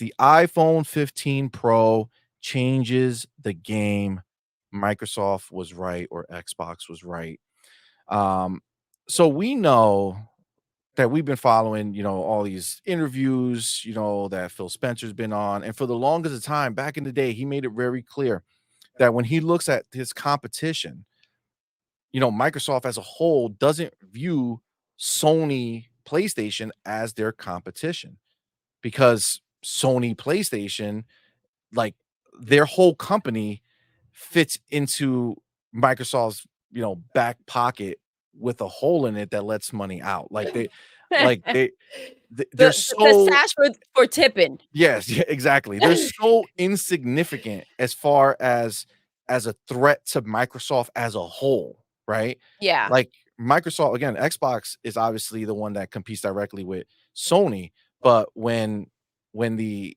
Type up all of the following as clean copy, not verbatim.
the iPhone 15 Pro changes the game. Microsoft was right or Xbox was right. Um, so we know that we've been following, all these interviews, that Phil Spencer's been on. And for the longest of time, back in the day, he made it very clear that when he looks at his competition, Microsoft as a whole doesn't view Sony PlayStation as their competition because Sony PlayStation, like their whole company fits into Microsoft's, back pocket with a hole in it that lets money out. Like they're The so sash for tipping. yes, yeah, exactly. They're so insignificant as far as a threat to Microsoft as a whole, right? Yeah. Like Microsoft again, Xbox is obviously the one that competes directly with Sony, but when the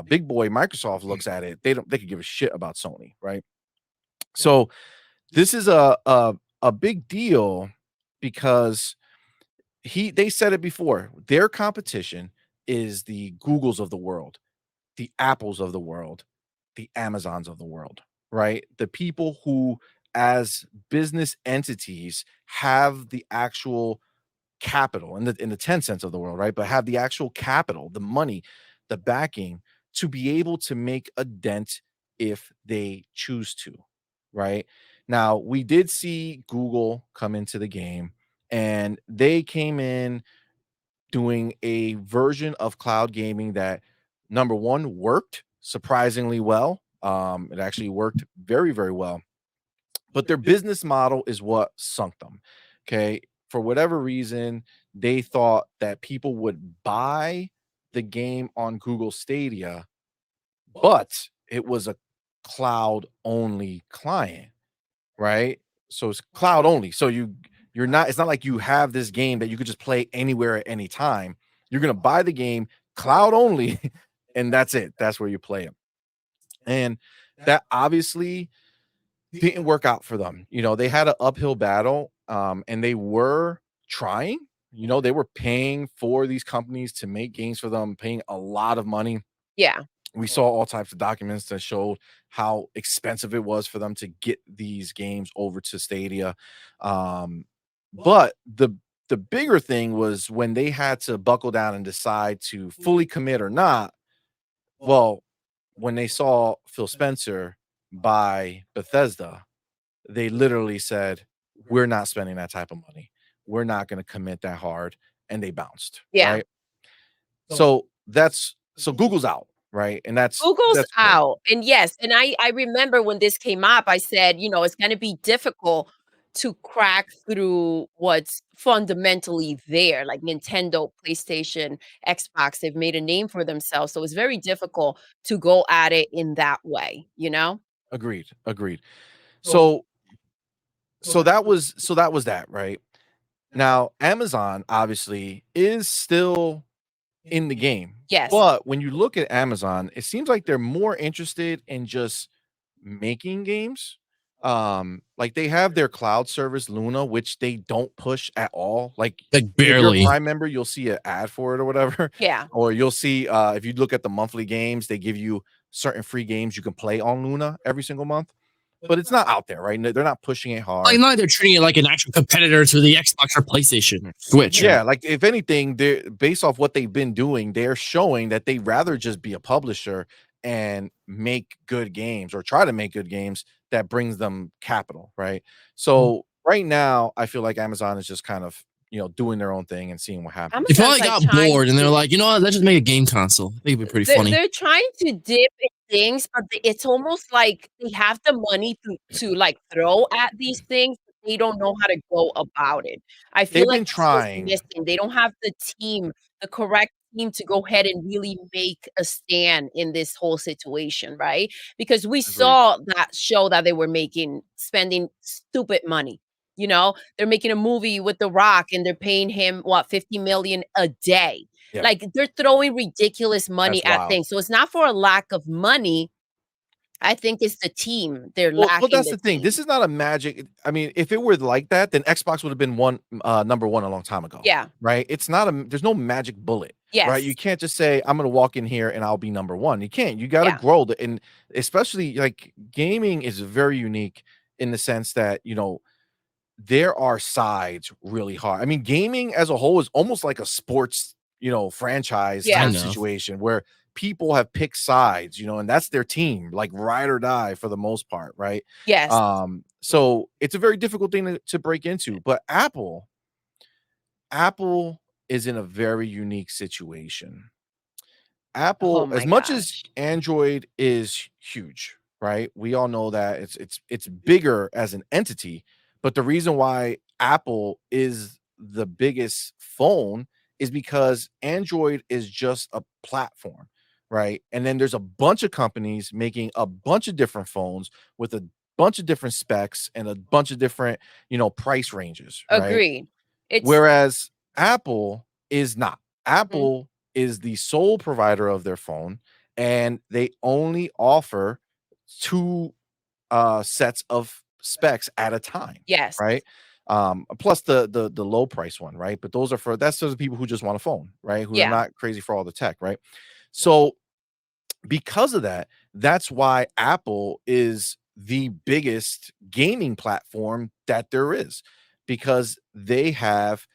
big boy Microsoft looks at it, they could give a shit about Sony, right? So this is a big deal because they said it before. Their competition is the Googles of the world, the Apples of the world, the Amazons of the world, right? The people who, as business entities, have the actual capital in the 10 cents of the world, right? But have the actual capital, the money, the backing to be able to make a dent if they choose to, right? Now, we did see Google come into the game and they came in doing a version of cloud gaming that number one worked surprisingly well. It actually worked very, very well, but their business model is what sunk them. Okay. For whatever reason, they thought that people would buy the game on Google Stadia, but it was a cloud only client, right? So it's cloud only. So you're not, it's not like you have this game that you could just play anywhere at any time. You're going to buy the game cloud only and that's it. That's where you play it. And that obviously didn't work out for them. They had an uphill battle, and they were trying. They were paying for these companies to make games for them, paying a lot of money. Yeah. We saw all types of documents that showed how expensive it was for them to get these games over to Stadia. But the bigger thing was when they had to buckle down and decide to fully commit or not. Well, when they saw Phil Spencer buy Bethesda, they literally said, "We're not spending that type of money. We're not going to commit that hard," and they bounced, Yeah. right? So Google's out, right? And Google's that's good. out. And yes, and I remember when this came up, I said, it's gonna be difficult to crack through what's fundamentally there, like Nintendo, PlayStation, Xbox, they've made a name for themselves. So it's very difficult to go at it in that way, you know? Agreed, agreed. So so that was that, right? Now, Amazon obviously is still in the game. Yes. But when you look at Amazon, it seems like they're more interested in just making games. Like they have their cloud service Luna, which they don't push at all. Like if you're a barely. Prime member, you'll see an ad for it or whatever. Yeah. Or you'll see if you look at the monthly games, they give you certain free games you can play on Luna every single month. But it's not out there, right? They're not pushing it hard. Like, they're treating it like an actual competitor to the Xbox or PlayStation Switch. Yeah, like if anything, they're based off what they've been doing, they're showing that they'd rather just be a publisher and make good games or try to make good games that brings them capital, right? So right now, I feel like Amazon is just kind of doing their own thing and seeing what happens. They Amazon's probably like got trying bored and they're to like, you know what? Let's just make a game console. I think it'd be pretty funny. they're trying to dip in things, but it's almost like they have the money to like throw at these things, but they don't know how to go about it. I feel They've like been that's what's trying. missing. They don't have the team, the correct team to go ahead and really make a stand in this whole situation, right? Because we Agreed. saw that show that they were making, spending stupid money. They're making a movie with The Rock and they're paying him what 50 million a day. Yeah, Like they're throwing ridiculous money that's at wild. things. So it's not for a lack of money. I think it's the team. They're Well, lacking that's the the thing. This team. is not a magic. I mean, if it were like that, then Xbox would have been number one a long time ago. Yeah. Right. It's not there's no magic bullet. right? You Yes. can't just say, "I'm gonna walk in here and I'll be number one." You can't. You gotta Yeah. grow and especially, like, gaming is very unique in the sense that, there are sides really hard. I mean, gaming as a whole is almost like a sports, franchise type Yeah. Kind of. situation where people have picked sides, and that's their team, like ride or die for the most part, right? Yes. So it's a very difficult thing to break into. But Apple is in a very unique situation. Oh Apple, as my much as gosh. Android is huge, right? We all know that it's bigger as an entity, but the reason why Apple is the biggest phone is because Android is just a platform, right? And then there's a bunch of companies making a bunch of different phones with a bunch of different specs and a bunch of different, price ranges, right? Agreed. It's Whereas Apple is not. mhm. Apple is the sole provider of their phone, and they only offer 2, sets of specs at a time, Yes. right? Plus the low price one, right? But that's for the people who just want a phone, right? Who are Yeah. not crazy for all the tech, right? So, because of that, that's why Apple is the biggest gaming platform that there is, because they have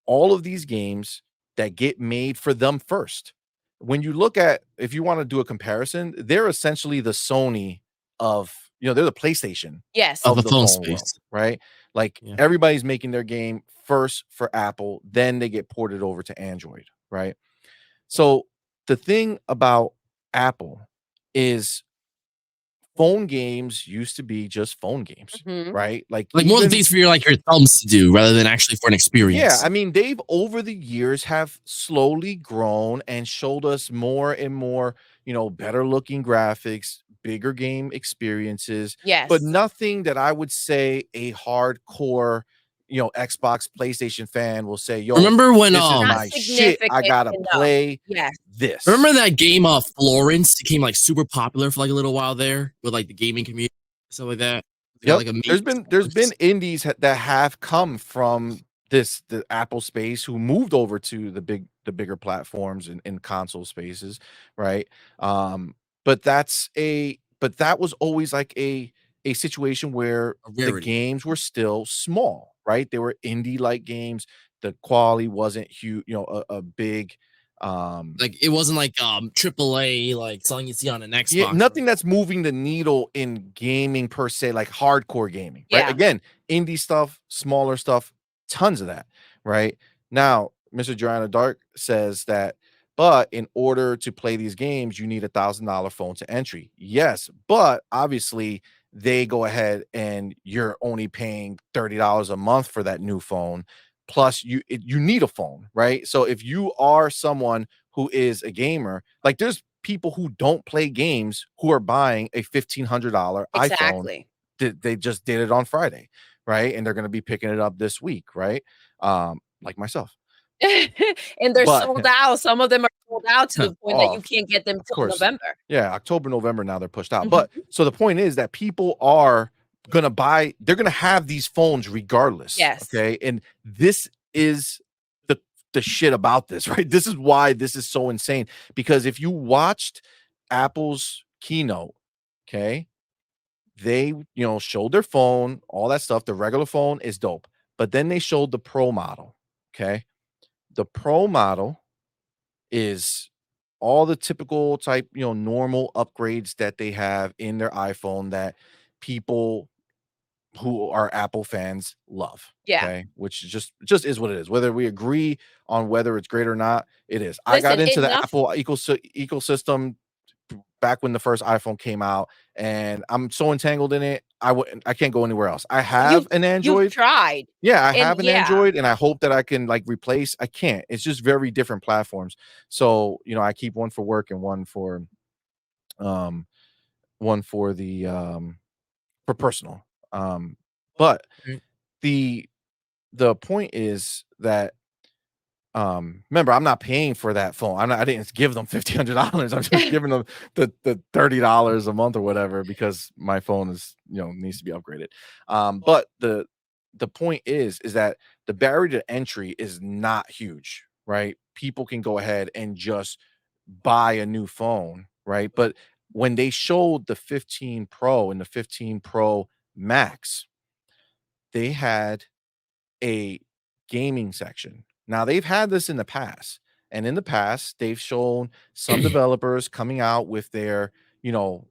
all of these games that get made for them first. When you look at if you wanna do a comparison, they're essentially the Sony of they're the PlayStation Yes. Of the of the phone phone world, space. right? Like, Yeah. everybody's making their game first for Apple, then they get ported over to Android, right? So, the thing about Apple is phone games used to be just phone games, Mhm. right? Like, Like more than even things for your thumbs to do rather than actually for an yeah, experience. I mean, they've over the years have slowly grown and showed us more and more, better looking graphics, bigger game experiences, but Yes. nothing that I would say a hardcore, Xbox, PlayStation fan will say, "Yo, Remember when this is Not my shit. I significant gotta enough. play Yes. this." remember that game Florence became like super popular for like a little while there with like the gaming community, stuff like that. They got Yep. like a meme There's been indies that have come from the Apple space who moved over to the bigger platforms and console spaces, right? Um, but that was always like a situation where a the rarity. games were still small, right? They were indie like games. The quality wasn't huge, a big Like it wasn't like AAA like something you see on an yeah, Xbox or nothing anything. that's moving the needle in gaming per se, like hardcore gaming, right? Yeah. Again, indie stuff, smaller stuff, tons of that, right? Now, Mr. Joanna Dark says that, but in order to play these games, you need $1,000 phone to entry. Yes, but obviously they go ahead and you're only paying $30 a month for that new phone. Plus, you need a phone, right? So if you are someone who is a gamer, like there's people who don't play games who are buying a $1,500 iPhone Exactly. that they just did it on Friday, right? And they're going to be picking it up this week, right? Like myself. And they're But sold out. Some of them are sold out to Huh. the point that oh, you can't get them of till course. November. Yeah, October, November now they're pushed out. But Mhm. so the point is that people are gonna buy, they're gonna have these phones regardless. Yes. Okay. And this is the the shit about this, right? This is why this is so insane. Because if you watched Apple's keynote, okay, they showed their phone, all that stuff. The regular phone is dope. But then they showed the pro model. Okay. The pro model is all the typical type, normal upgrades that they have in their iPhone that people who are Apple fans love. Yeah. Okay. Which is just is what it is. Whether we agree on whether it's great or not, it is. I got Listen, into the enough Apple ecosystem back when the first iPhone came out, and I'm so entangled in it. I can't go anywhere else. I you've have an you've Android. tried. Yeah, I And have an yeah. Android, and I hope that I can, like, replace. I can't. It's just very different platforms. So, I keep one for work and um, one for for personal. But Right. the the point is that, remember, I'm not paying for that phone. I didn't give them $1,500. I'm just giving them the $30 a month or whatever because my phone is, needs to be upgraded. But the point is that the barrier to entry is not huge, right? people can go ahead and just buy a new phone, right? But when they showed the 15 Pro and the 15 Pro Max, they had a gaming section. Now they've had this in the past, and in the past they've shown some developers coming out with their, you know,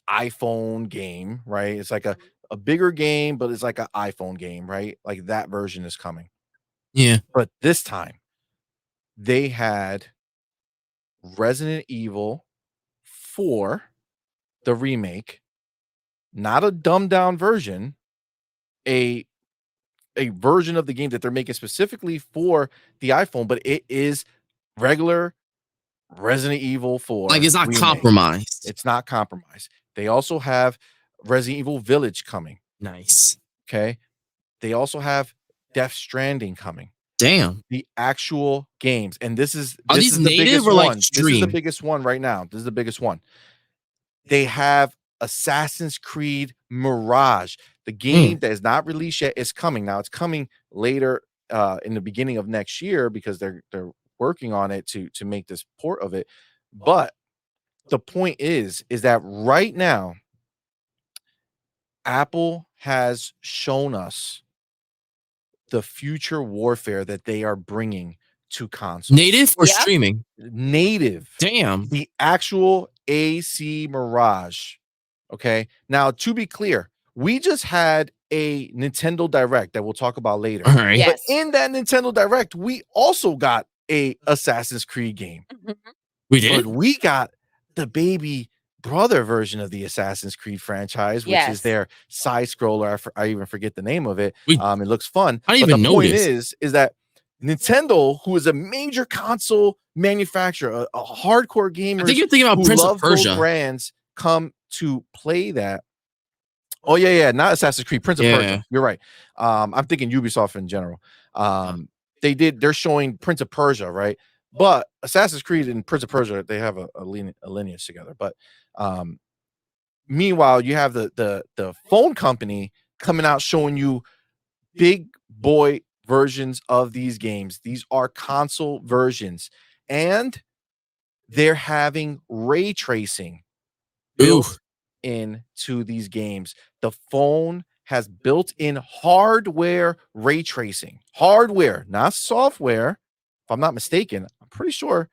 iPhone game, right? It's like a bigger game, but it's like an iPhone game, right? Like that version is coming. Yeah. But this time they had Resident Evil 4, the remake, not a dumbed down version, a version of the game that they're making specifically for the iPhone, but it is regular Resident Evil Like 4 it's not remake. compromised. It's not compromised. They also have Resident Evil Village coming. Nice. Okay. They also have Death Stranding coming. Damn. The actual games. And this is Are this these is the native biggest or like one. This is the stream? biggest one right now. This is the biggest one. They have Assassin's Creed Mirage. The game that is not released yet is coming. Now it's coming later in the beginning of next year because they're working on it to make this port of it. But the point is that right now Apple has shown us the future warfare that they are bringing to consoles. Native or Yeah. streaming? Native. Damn. The actual AC Mirage. Okay. Now, to be clear, we just had a Nintendo Direct that we'll talk about later. All right. Yes. But in that Nintendo Direct, we also got a Assassin's Creed game. Mhm. We did. But we got the baby brother version of the Assassin's Creed franchise, which is Yes. their side scroller. I even forget the name of it. We- It looks fun. I didn't But even the point notice. is that Nintendo, who is a major console manufacturer, a hardcore I think gamers you're thinking about who Prince of love those Persia. brands, come to play that. Oh yeah, not Assassin's Creed, Prince of Yeah. Persia. You're right. I'm thinking Ubisoft in general. They're showing Prince of Persia, right? But Assassin's Creed and Prince of Persia, they have a lineage together. But meanwhile, you have the phone company coming out showing you big boy versions of these games. These are console versions, and they're having ray tracing built Ooh. into these games. The phone has built-in hardware ray tracing. Hardware, not software. If I'm not mistaken, I'm pretty sure.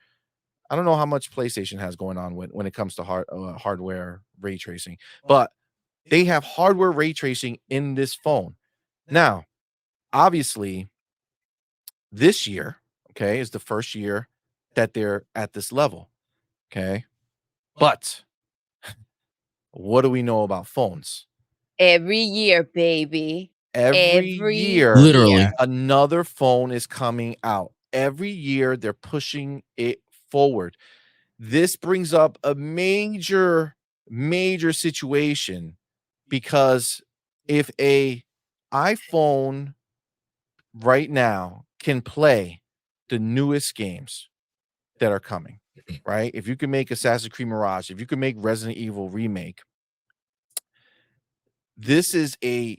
I don't know how much PlayStation has going on when it comes to hardware ray tracing, but they have hardware ray tracing in this phone. Now, obviously, this year, okay, is the first year that they're at this level, okay? But what do we know about phones? Every year, baby. Every Every year, Literally. year. another phone is coming out. Every year, they're pushing it forward. This brings up a major situation because if a iPhone right now can play the newest games that are coming, right? If you can make Assassin's Creed Mirage, if you can make Resident Evil Remake, this is a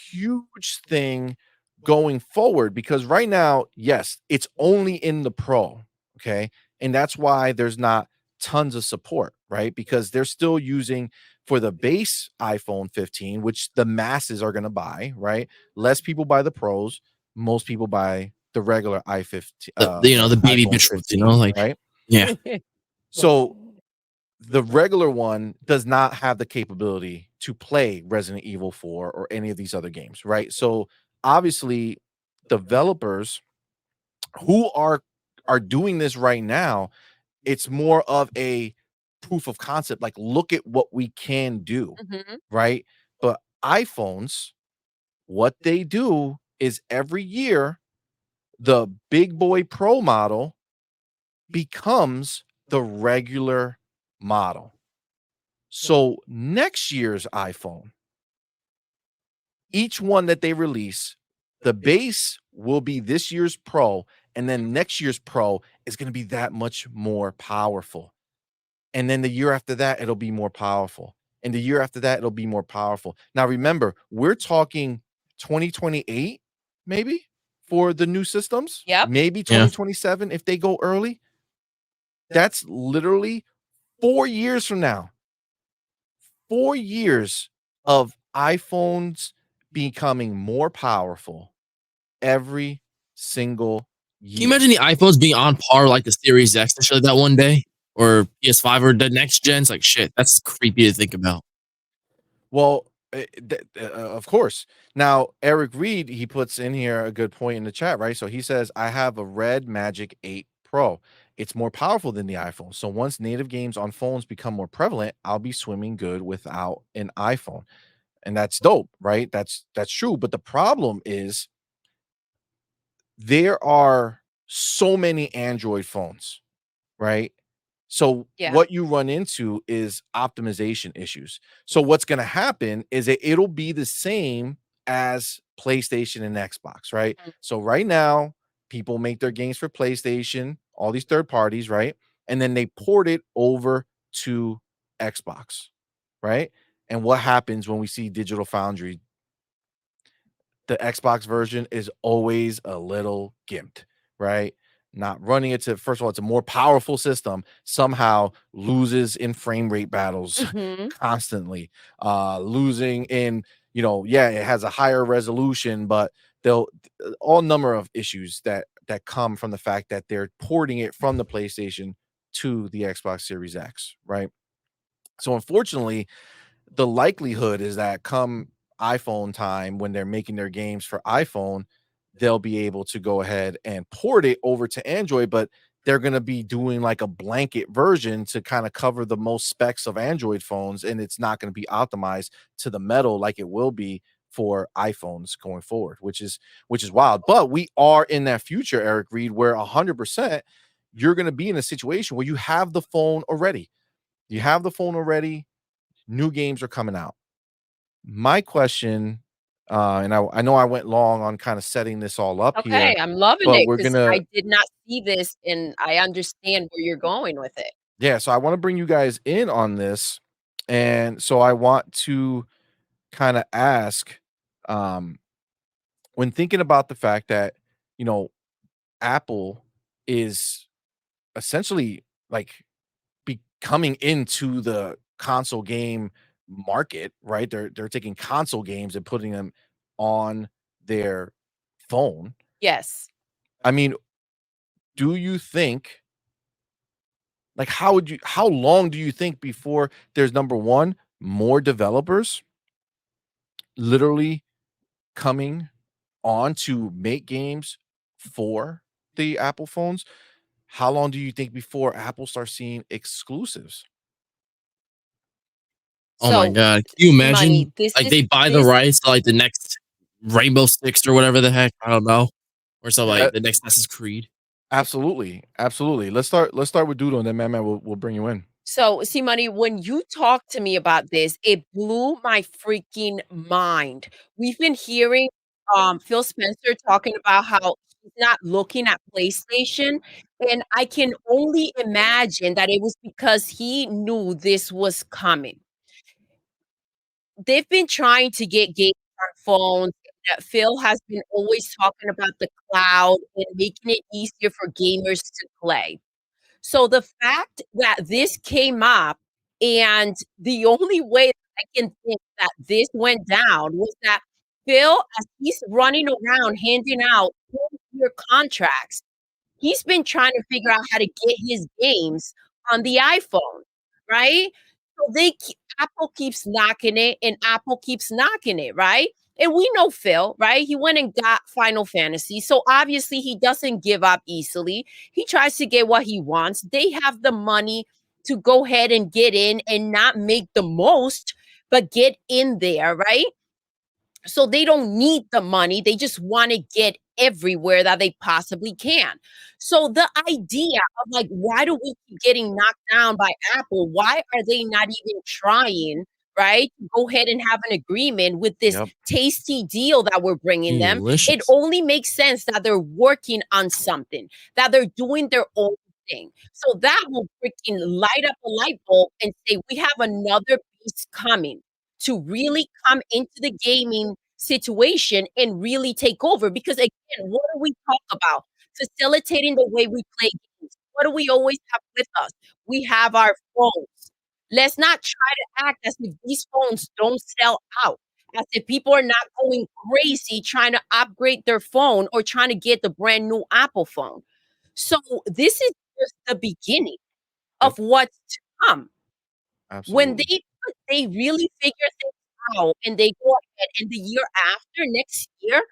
huge thing going forward because right now, yes, it's only in the Pro, okay? And that's why there's not tons of support, right? Because they're still using for the base iPhone 15, which the masses are going to buy, right? Less people buy the Pros, most people buy the regular i15, The baby iPhone bitch ones, 15, like right? yeah. So the regular one does not have the capability to play Resident Evil 4 or any of these other games, right? So obviously, developers who are doing this right now, it's more of a proof of concept. Like, look at what we can do, Mhm. right? But iPhones, what they do is every year, the big boy Pro model becomes the regular model. So next year's iPhone, each one that they release, the base will be this year's Pro, and then next year's Pro is going to be that much more powerful. And then the year after that, it'll be more powerful. And the year after that, it'll be more powerful. Now, remember, we're talking 2028, maybe for the new systems, Yep. maybe Yeah. 2027 if they go early. That's literally 4 years from now. 4 years of iPhones becoming more powerful every single Can you year. imagine the iPhones being on par like the Series X and shit like that one day? Or PS5 or the next gens? Like shit, that's creepy to think about. Well, of course. Now, Eric Reed, he puts in here a good point in the chat, right? So he says, I have a Red Magic 8 Pro. It's more powerful than the iPhone. So once native games on phones become more prevalent, I'll be swimming good without an iPhone. And that's dope, right? That's true. But the problem is there are so many Android phones, right? So Yeah. what you run into is optimization issues. So what's going to happen is it'll be the same as PlayStation and Xbox, right? Mm. So right now, people make their games for PlayStation, all these third parties, right? And then they port it over to Xbox, right? And what happens when we see Digital Foundry? The Xbox version is always a little gimped, right? Not running it to first of all, it's a more powerful system, somehow loses in frame rate battles Mhm. constantly, losing in, yeah, it has a higher resolution, but they'll all number of issues that come from the fact that they're porting it from the PlayStation to the Xbox Series X, right? So unfortunately, the likelihood is that come iPhone time when they're making their games for iPhone, they'll be able to go ahead and port it over to Android, but they're going to be doing like a blanket version to kind of cover the most specs of Android phones, and it's not going to be optimized to the metal like it will be for iPhones going forward, which is wild. But we are in that future, Eric Reed, where 100% you're going to be in a situation where you have the phone already. You have the phone already. New games are coming out. My question, and I know I went long on kind of setting this all up Okay, here, I'm loving but it we're because gonna I did not see this, and I understand where you're going with it. yeah, so I want to bring you guys in on this. And so I want to kind of ask, um, when thinking about the fact that, you know, Apple is essentially like coming into the console game market, right? They're taking console games and putting them on their phone. Yes. I mean, do you think like how long do you think before there's number 1, more developers literally coming on to make games for the Apple phones? How long do you think before Apple starts seeing exclusives? Oh my So, god. Can you imagine? money, this Like is they buy the this rights to like the next Rainbow Six or whatever the heck. I don't know. Or so Uh, like the next Assassin's Creed. Absolutely, absolutely. Let's start with Doodle, and then man, we'll bring you in. So, see, money, when you talked to me about this, it blew my freaking mind. We've been hearing Phil Spencer talking about how he's not looking at PlayStation, and I can only imagine that it was because he knew this was coming. They've been trying to get games on phones. Phil has been always talking about the cloud and making it easier for gamers to play. So the fact that this came up and the only way I can think that this went down was that Phil, as he's running around handing out 4-year contracts, he's been trying to figure out how to get his games on the iPhone, right? So Apple keeps knocking it and Apple keeps knocking it, right? And we know Phil, right? He went and got Final Fantasy. So obviously he doesn't give up easily. He tries to get what he wants. They have the money to go ahead and get in and not make the most, but get in there, right? So they don't need the money. They just want to get everywhere that they possibly can. So the idea of like, why do we keep getting knocked down by Apple? Why are they not even trying, right? Go ahead and have an agreement with this Yep. tasty deal that we're bringing them. It Delicious. only makes sense that they're working on something, that they're doing their own thing. So that will freaking light up a light bulb and say, we have another beast coming to really come into the gaming situation and really take over. Because again, what do we talk about? Facilitating the way we play games. What do we always have with us? We have our phones. Let's not try to act as if these phones don't sell out, as if people are not going crazy trying to upgrade their phone or trying to get the brand new Apple phone. So this is just the beginning Yep. of what's to come. When Absolutely. they really figure things out and they go ahead and the year after, next year,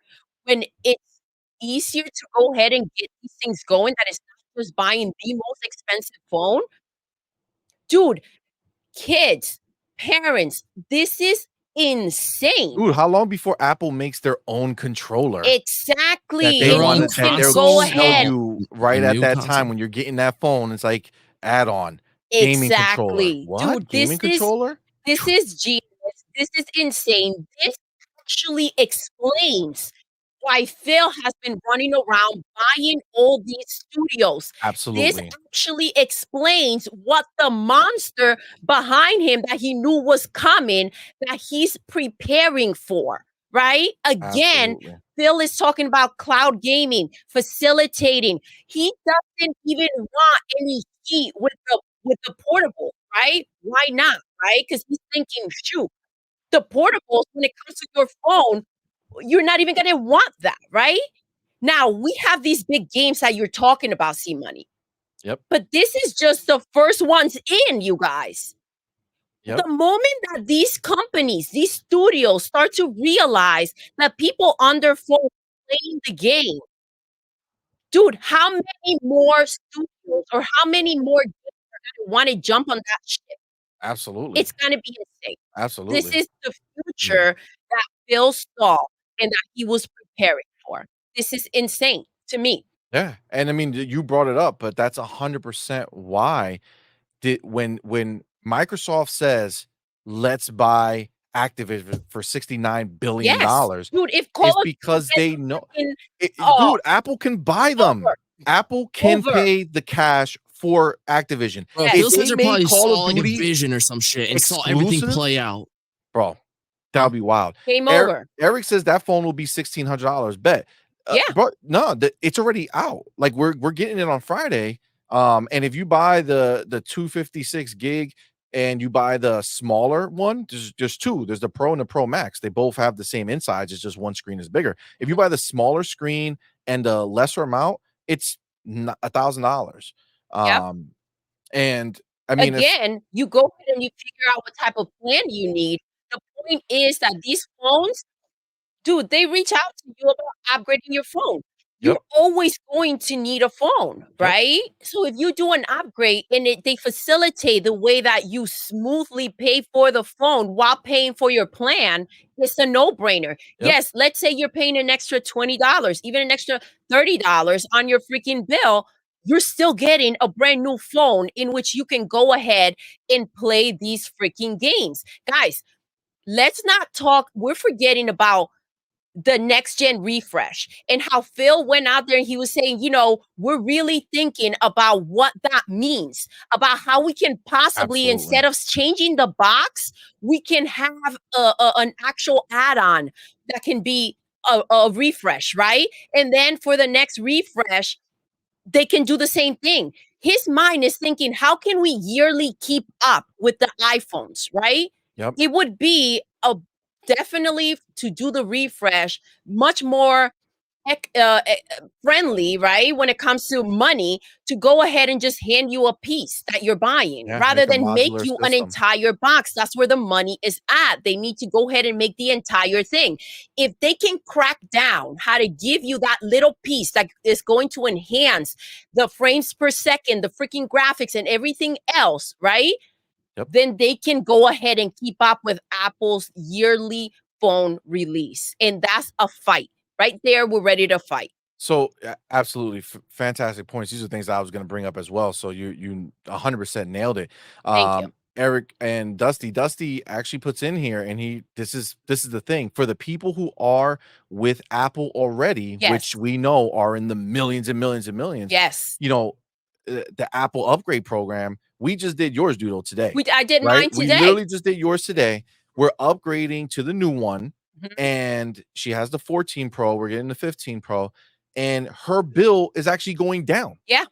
when it's easier to go ahead and get these things going, that is not just buying the most expensive phone. Dude, kids, parents, this is insane. Dude, how long before Apple makes their own controller that Exactly, they Their and want own you to that can they'll go console, sell ahead. you a right at new that time console. when you're getting that phone? It's like add-on gaming controller. Exactly. What? Dude, Gaming controller? this is genius. This is insane. This actually explains why Phil has been running around buying all these studios. This Absolutely. actually explains what the monster behind him that he knew was coming, that he's preparing for, right? Again, Absolutely. Phil is talking about cloud gaming, facilitating. He doesn't even want any heat with the portable, right? Why not, right? Because he's thinking, shoot, the portables, when it comes to your phone, you're not even gonna want that, right? Now, we have these big games that you're talking about, CMoney, Yep. but this is just the first ones in, you guys. Yep. The moment that these companies, these studios start to realize that people on their phone playing the game, dude, how many more studios or how many more games are gonna wanna jump on that ship? Absolutely. It's gonna be insane. This Absolutely. is the future that Phil saw and that he was preparing for. This is insane to me. Yeah. And I mean, you brought it up, but that's 100% why did when Microsoft says, "Let's buy Activision for $69 Yes. billion," Dude, if Call is of Duty because gets they know freaking dude, Apple can buy them. over, Apple can over. pay the cash for Activision. Bro, Yes. If Phil says they they made probably Call of saw like a Duty vision or some shit and saw everything play exclusive, out. bro, that Huh? would be wild. Game over. Eric says that phone will be $1,600. Bet. Yeah. Bro, no, it's already out. Like we're getting it on Friday. And if you buy the 256 gig and you buy the smaller one, there's two. There's the Pro and the Pro Max. They both have the same insides. It's just one screen is bigger. If you buy the smaller screen and the lesser amount, it's $1,000. Yep. And I mean, it's Again, you go ahead and you figure out what type of plan you need. The point is that these phones, dude, they reach out to you about upgrading your phone. You're yep, always going to need a phone, yep, right? So if you do an upgrade and they facilitate the way that you smoothly pay for the phone while paying for your plan, it's a no-brainer. yep, Yes, let's say you're paying an extra $20, even an extra $30 on your freaking bill. You're still getting a brand new phone in which you can go ahead and play these freaking games. Guys, let's not talk. We're forgetting about the next gen refresh and how Phil went out there and he was saying, we're really thinking about what that means, about how we can possibly, absolutely. instead of changing the box, we can have an actual add-on that can be a refresh, right? And then for the next refresh, they can do the same thing. His mind is thinking, how can we yearly keep up with the iPhones, right? Yep, It would be a definitely to do the refresh much more friendly, right? When it comes to money, to go ahead and just hand you a piece that you're buying yeah, rather make a than make modular you an system. entire box. That's where the money is at. They need to go ahead and make the entire thing. If they can crack down how to give you that little piece that is going to enhance the frames per second, the freaking graphics, and everything else, right? Yep. Then they can go ahead and keep up with Apple's yearly phone release. And that's a fight. Right there, we're ready to fight. So absolutely fantastic points. These are things I was going to bring up as well. So you 100% nailed it. Thank you. Eric and Dusty actually puts in here, and this is the thing for the people who are with Apple already, which Yes. we know are in the millions and millions and millions. Yes. The Apple upgrade program. We just did yours, Doodle, today. I did Right? mine We today. literally just did yours today. We're upgrading to the new one. Mhm. and she has the 14 Pro. We're getting the 15 Pro, and her bill is actually going down. Yeah.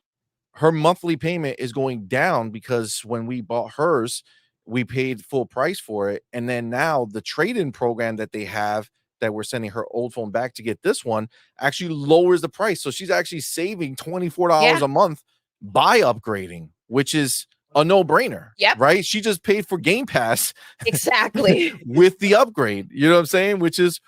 Her monthly payment is going down because when we bought hers, we paid full price for it. And then now the trade-in program that they have that we're sending her old phone back to get this one actually lowers the price. So she's actually saving $24 Yeah. a month by upgrading, which is a no-brainer, Yep. right? She just paid for Game Pass Exactly. with the upgrade. You know what I'm saying? Which is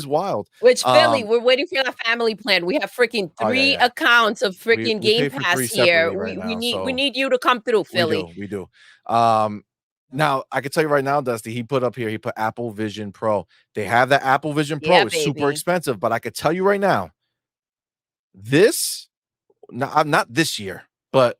wild. Which Philly, Um we're waiting for the family plan. We have freaking oh yeah, 3 yeah. accounts of We freaking we Game pay for Pass three here. separately right We now. need we So need you to come through, we Philly. do, we do. Um, now I can tell you right now, Dusty, he put up here, he put Apple Vision Pro. They have that Apple Vision Yeah, Pro. It's super baby. expensive, but I could tell you right now, this not this year, but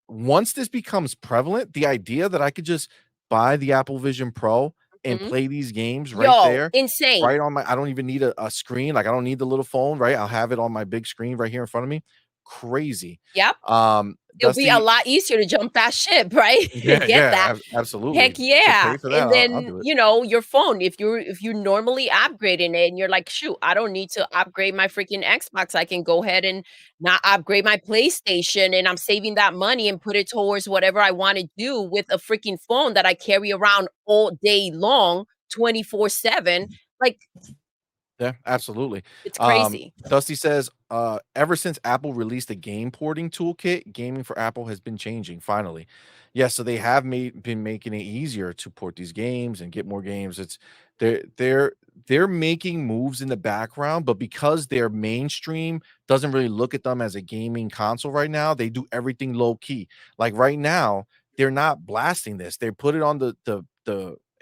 once this becomes prevalent, the idea that I could just buy the Apple Vision Pro and Mhm. play these games right Yo, there, insane. right on my I don't even need a screen. Like I don't need the little phone, right? I'll have it on my big screen right here in front of me. Crazy. Yep. It'll be a Dusty, lot easier to jump that ship, right? yeah, Get yeah, that. Heck absolutely. To yeah. pay for that, And I'll then, do it. your phone, if you're normally upgrading it and you're like, shoot, I don't need to upgrade my freaking Xbox. I can go ahead and not upgrade my PlayStation and I'm saving that money and put it towards whatever I want to do with a freaking phone that I carry around all day long, 24/7. Like, Yeah, absolutely. it's crazy. Dusty says, ever since Apple released the game porting toolkit, gaming for Apple has been changing finally. Yeah, so they have been making it easier to port these games and get more games. It's they're making moves in the background, but because their mainstream doesn't really look at them as a gaming console right now, they do everything low key. Like right now, they're not blasting this. They put it on the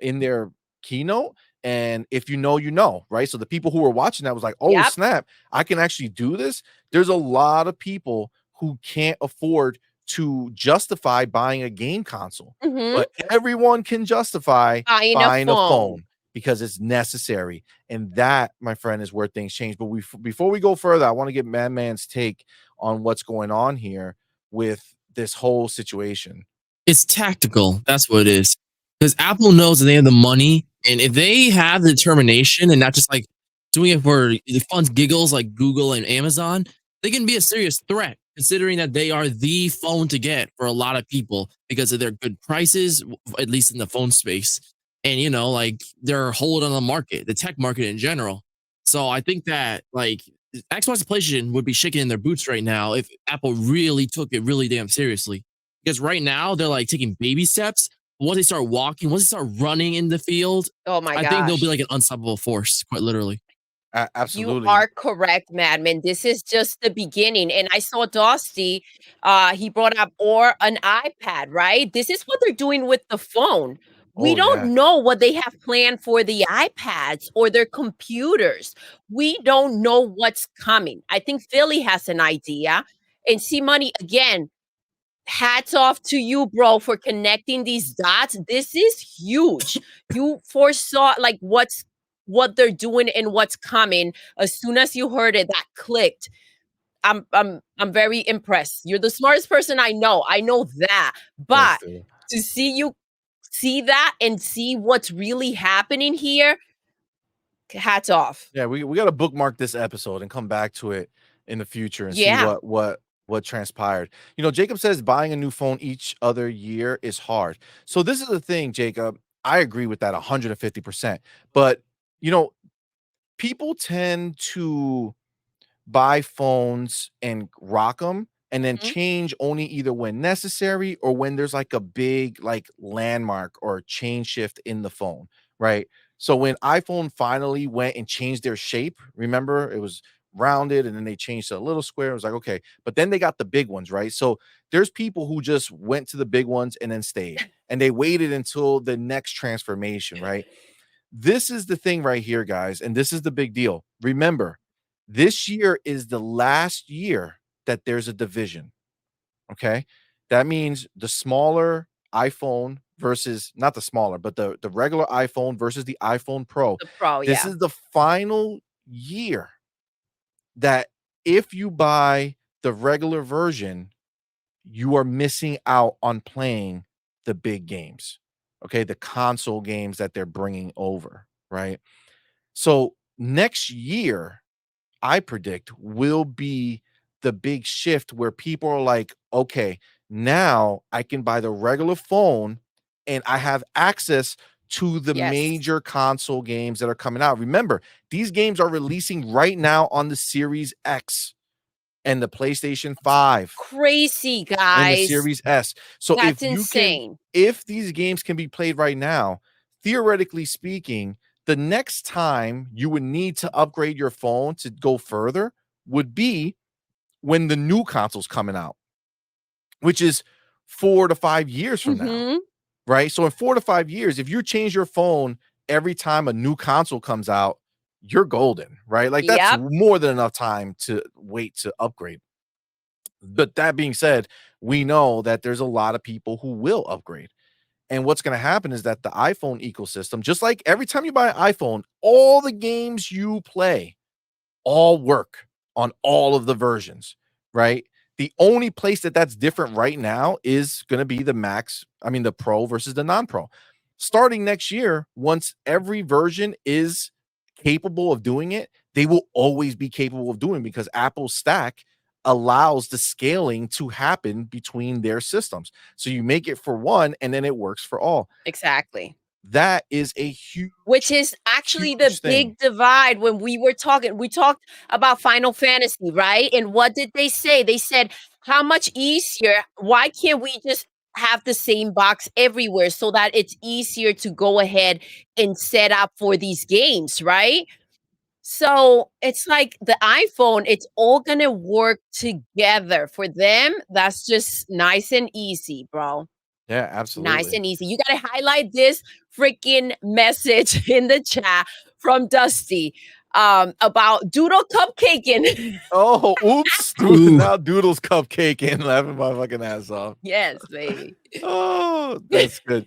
in their keynote, and if you know, you know, right? So the people who were watching that was like, "Oh, Yep. snap, I can actually do this." There's a lot of people who can't afford to justify buying a game console, Hmm. but everyone can justify Buying a buying a phone. phone because it's necessary. And that, my friend, is where things change. But before we go further, I want to get Man's take on what's going on here with this whole situation. It's tactical. That's what it is. Because Apple knows that they have the money, and if they have the determination and not just like doing it for the fun giggles like Google and Amazon, they can be a serious threat considering that they are the phone to get for a lot of people because of their good prices, at least in the phone space. And like their hold on the market, the tech market in general. So I think that like Xbox and PlayStation would be shaking in their boots right now if Apple really took it really damn seriously. Because right now they're like taking baby steps. Once they start walking, once they start running in the field, Oh my I think they'll be gosh. like an unstoppable force, quite literally. You Absolutely. are correct, Madman. This is just the beginning. And I saw Dusty, he brought up or an iPad, right? This is what they're doing with the phone. We Oh yeah. don't know what they have planned for the iPads or their computers. We don't know what's coming. I think Philly has an idea. And CMoney, again, hats off to you, bro, for connecting these dots. This is huge. You foresaw like what they're doing and what's coming. As soon as you heard it, that clicked. I'm very impressed. You're the smartest person I know. I know that. Thanks, But dude. to see you see that and see what's really happening here, hats off. Yeah, we got to bookmark this episode and come back to it in the future and see Yeah. what transpired. Jacob says buying a new phone each other year is hard. So this is the thing, Jacob. I agree with that 150%. But you know, people tend to buy phones and rock them and then Mhm. change only either when necessary or when there's like a big like landmark or change shift in the phone, right? So when iPhone finally went and changed their shape, remember it was rounded and then they changed to a little square. It was like, okay, but then they got the big ones, right? So there's people who just went to the big ones and then stayed and they waited until the next transformation, right? This is the thing right here, guys, and this is the big deal. Remember, this year is the last year that there's a division. Okay. That means the smaller iPhone versus not the smaller, but the regular iPhone versus the iPhone Pro. The pro, This yeah. is the final year that if you buy the regular version, you are missing out on playing the big games. Okay. The console games that they're bringing over. Right. So next year, I predict will be the big shift where people are like, okay, now I can buy the regular phone and I have access to the Yes. major console games that are coming out. Remember, these games are releasing right now on the Series X and the PlayStation 5 Crazy, and the guys. Series S. So That's insane. if these games can be played right now, theoretically speaking, the next time you would need to upgrade your phone to go further would be when the new console's coming out, which is 4 to 5 years from now, Mhm. right? So in 4 to 5 years, if you change your phone every time a new console comes out, you're golden, right? Like that's Yep. more than enough time to wait to upgrade. But that being said, we know that there's a lot of people who will upgrade. And what's going to happen is that the iPhone ecosystem, just like every time you buy an iPhone, all the games you play all work on all of the versions, right? The only place that that's different right now is going to be the Pro versus the non-Pro. Starting next year, once every version is capable of doing it, they will always be capable of doing it because Apple's stack allows the scaling to happen between their systems. So you make it for one and then it works for all. Exactly. That is a huge, Which is actually the huge thing. big divide when we talked about Final Fantasy, right? And what did they say? They said, "How much easier? Why can't we just have the same box everywhere so that it's easier to go ahead and set up for these games," right? So, it's like the iPhone, it's all gonna work together. For them, that's just nice and easy, bro. Yeah, Nice absolutely. and easy. You gotta highlight this freaking message in the chat from Dusty, about Doodle cupcaking. Oh, oops. Dude, Ooh. now Doodle's cupcake and laughing my fucking ass off. Yes, baby. Oh, that's good.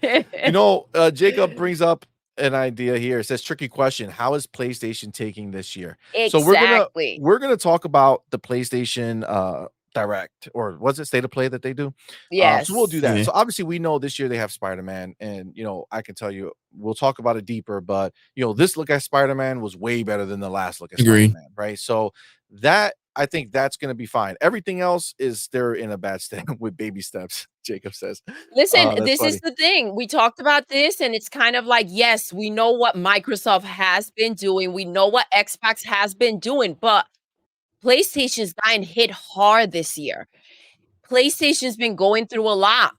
Jacob brings up an idea here. It says tricky question. How is PlayStation taking this year? So Exactly. we're gonna talk about the PlayStation Direct, or was it State of Play that they do? So we'll do Yes. that. Yeah. So obviously we know this year they have Spider-Man, and I can tell you we'll talk about it deeper, but this look at Spider-Man was way better than the last look at Agreed. Spider-Man, right? So that I think that's gonna be fine. Everything else is they're in a bad state with baby steps, Jacob says. Listen, That's this is funny. the thing. We talked about this, and it's kind of like, yes, we know what Microsoft has been doing. We know what Xbox has been doing, but PlayStation's gotten hit hard this year. PlayStation's been going through a lot.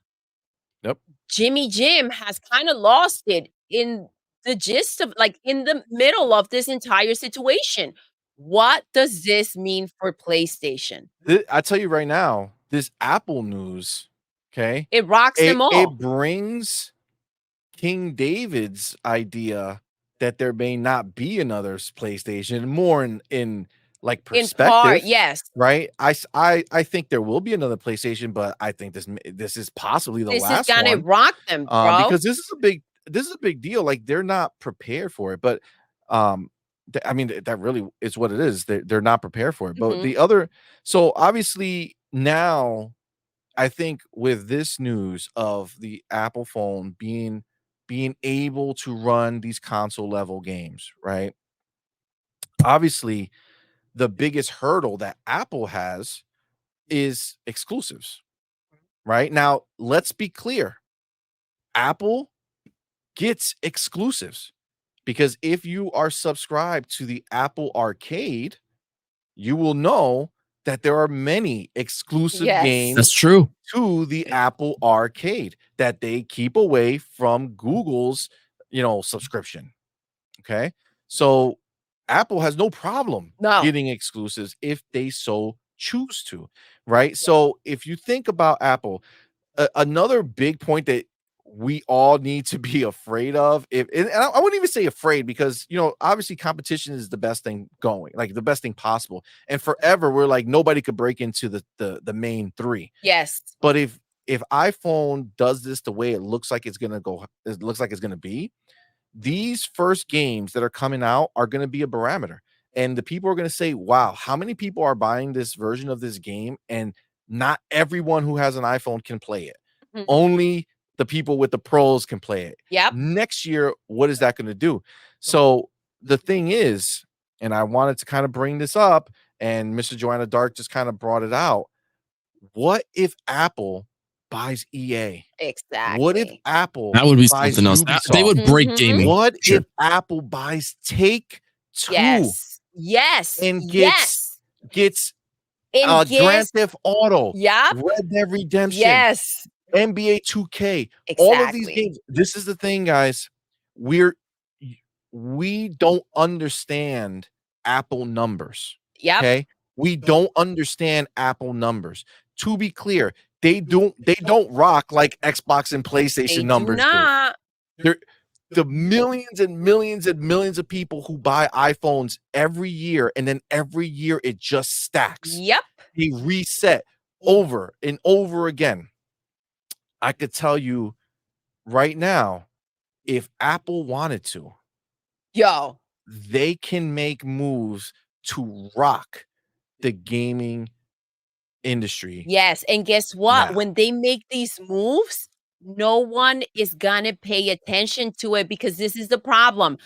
Yep. Jimmy Jim has kinda lost it in the gist of like, in the middle of this entire situation. What does this mean for PlayStation? I tell you right now, this Apple news, okay, It rocks them it all. brings King David's idea that there may not be another PlayStation more in like In part, perspective, yes. right? I think there will be another PlayStation, but I think this is possibly the This is last gonna one, rock them, bro. because this is a big deal. Like they're not prepared for it, but um, I mean that really is what it is. They're not prepared for it. But Mhm. the other, so obviously now I think with this news of the Apple phone being able to run these console level games, right? Obviously, the biggest hurdle that Apple has is exclusives, right? Now, let's be clear. Apple gets exclusives because if you are subscribed to the Apple Arcade, you will know that there are many exclusive Yes. That's games true. to the Apple Arcade that they keep away from Google's, subscription. Okay. So Apple has no problem No. getting exclusives if they so choose to. Right. So if you think about Apple, another big point that we all need to be afraid of, if and I wouldn't even say afraid, because obviously competition is the best thing going, like the best thing possible, and forever we're like nobody could break into the main three. Yes. But if iPhone does this the way it looks like it's gonna go, it looks like it's gonna be, these first games that are coming out are going to be a barometer. And the people are going to say, wow, how many people are buying this version of this game? And not everyone who has an iPhone can play it. Mhm. Only the people with the pros can play it. Yep. Next year, what is that going to do? So the thing is, and I wanted to kind of bring this up, and Mr. Joanna Dark just kind of brought it out. What if Apple buys EA? What if Exactly. Apple That would be buys something else. They Ubisoft? would break Mhm. gaming. What Sure. if Apple buys Take-Two Yes. Yes. and Yes. gets And Grand guess Theft Auto, Yep. Red Dead Redemption, Yes. NBA 2K, all of these Exactly. games. This is the thing, guys. We're we don't understand Apple numbers. Yep. Okay. We don't understand Apple numbers. To be clear, they don't rock like Xbox and They PlayStation do numbers do. not. They're the millions and millions and millions of people who buy iPhones every year, and then every year it just stacks. Yep. They reset over and over again. I could tell you right now, if Apple wanted to, Yo. they can make moves to rock the gaming industry Yes, and guess what? now. When they make these moves, no one is gonna pay attention to it because this is the problem.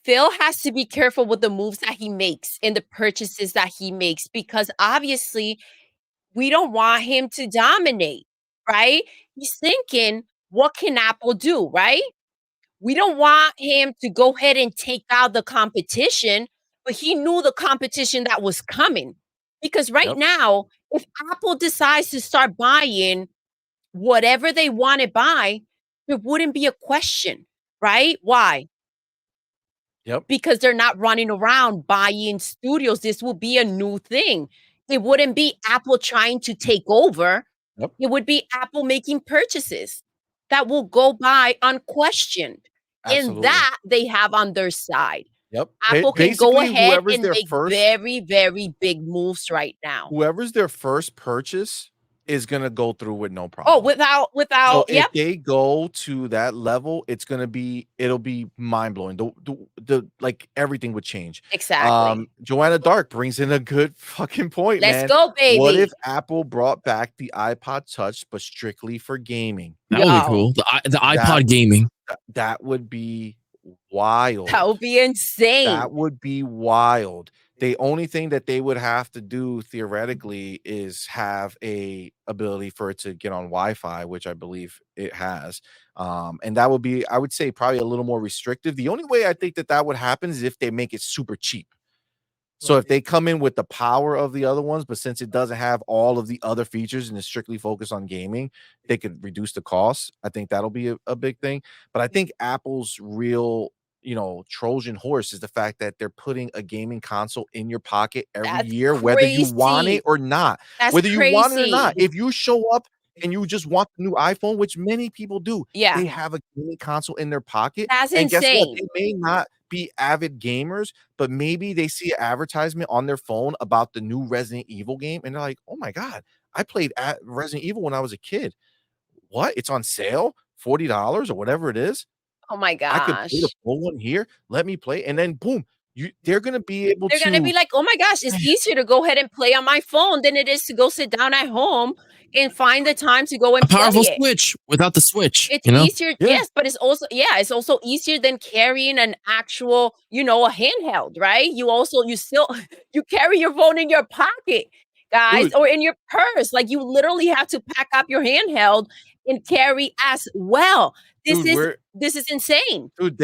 Phil has to be careful with the moves that he makes and the purchases that he makes because obviously we don't want him to dominate, right? He's thinking, what can Apple do, right? We don't want him to go ahead and take out the competition, but he knew the competition that was coming. Because right Yep, now, if Apple decides to start buying whatever they want to buy, there wouldn't be a question, right? Why? yep, Because they're not running around buying studios. This will be a new thing. It wouldn't be Apple trying to take over. yep, It would be Apple making purchases that will go by unquestioned. And absolutely. that they have on their side. Yep. Apple can go Basically, ahead and make very, very big moves right now. whoever's their first purchase is gonna go through with no Oh, problem. So without if yep, they go to that level, it'll be mind blowing. The like everything would change. exactly. Joanna Dark brings in a good fucking point, Let's man. go, What if baby. Apple brought back the iPod Touch, but strictly for gaming? That would be Yo, cool. The That iPod gaming. that would be that wild. would be insane. That would be wild. The only thing that they would have to do theoretically is have a ability for it to get on Wi-Fi, which I believe it has. And that would be, I would say, probably a little more restrictive. The only way I think that that would happen is if they make it super cheap. So if they come in with the power of the other ones, but since it doesn't have all of the other features and is strictly focused on gaming, they could reduce the cost. I think that'll be a big thing. But I think Apple's real, Trojan horse is the fact that they're putting a gaming console in your pocket every That's year, whether you want it crazy. or not. That's Whether you want it or not. crazy. If you show up and you just want the new iPhone, which many people do, Yeah, they have a gaming console in their pocket. that's And guess what? insane. They may not be avid gamers, but maybe they see an advertisement on their phone about the new Resident Evil game, and they're like, "Oh my god, I played at Resident Evil when I was a kid. What? It's on sale, $40 or whatever it is. Oh my I could play the gosh. full one here. Let me play." And then boom, they're gonna be able They're gonna be to like, "Oh my gosh, it's easier to go ahead and play on my phone than it is to go sit down at home and find the time to go A and play powerful it." Switch without the Switch, It's you know? easier, yeah, yes, but it's also easier than carrying an actual, a handheld, right? You still you carry your phone in your pocket, guys, dude, or in your purse. Like you literally have to pack up your handheld and carry as well. This dude, is we're this is insane. Dude,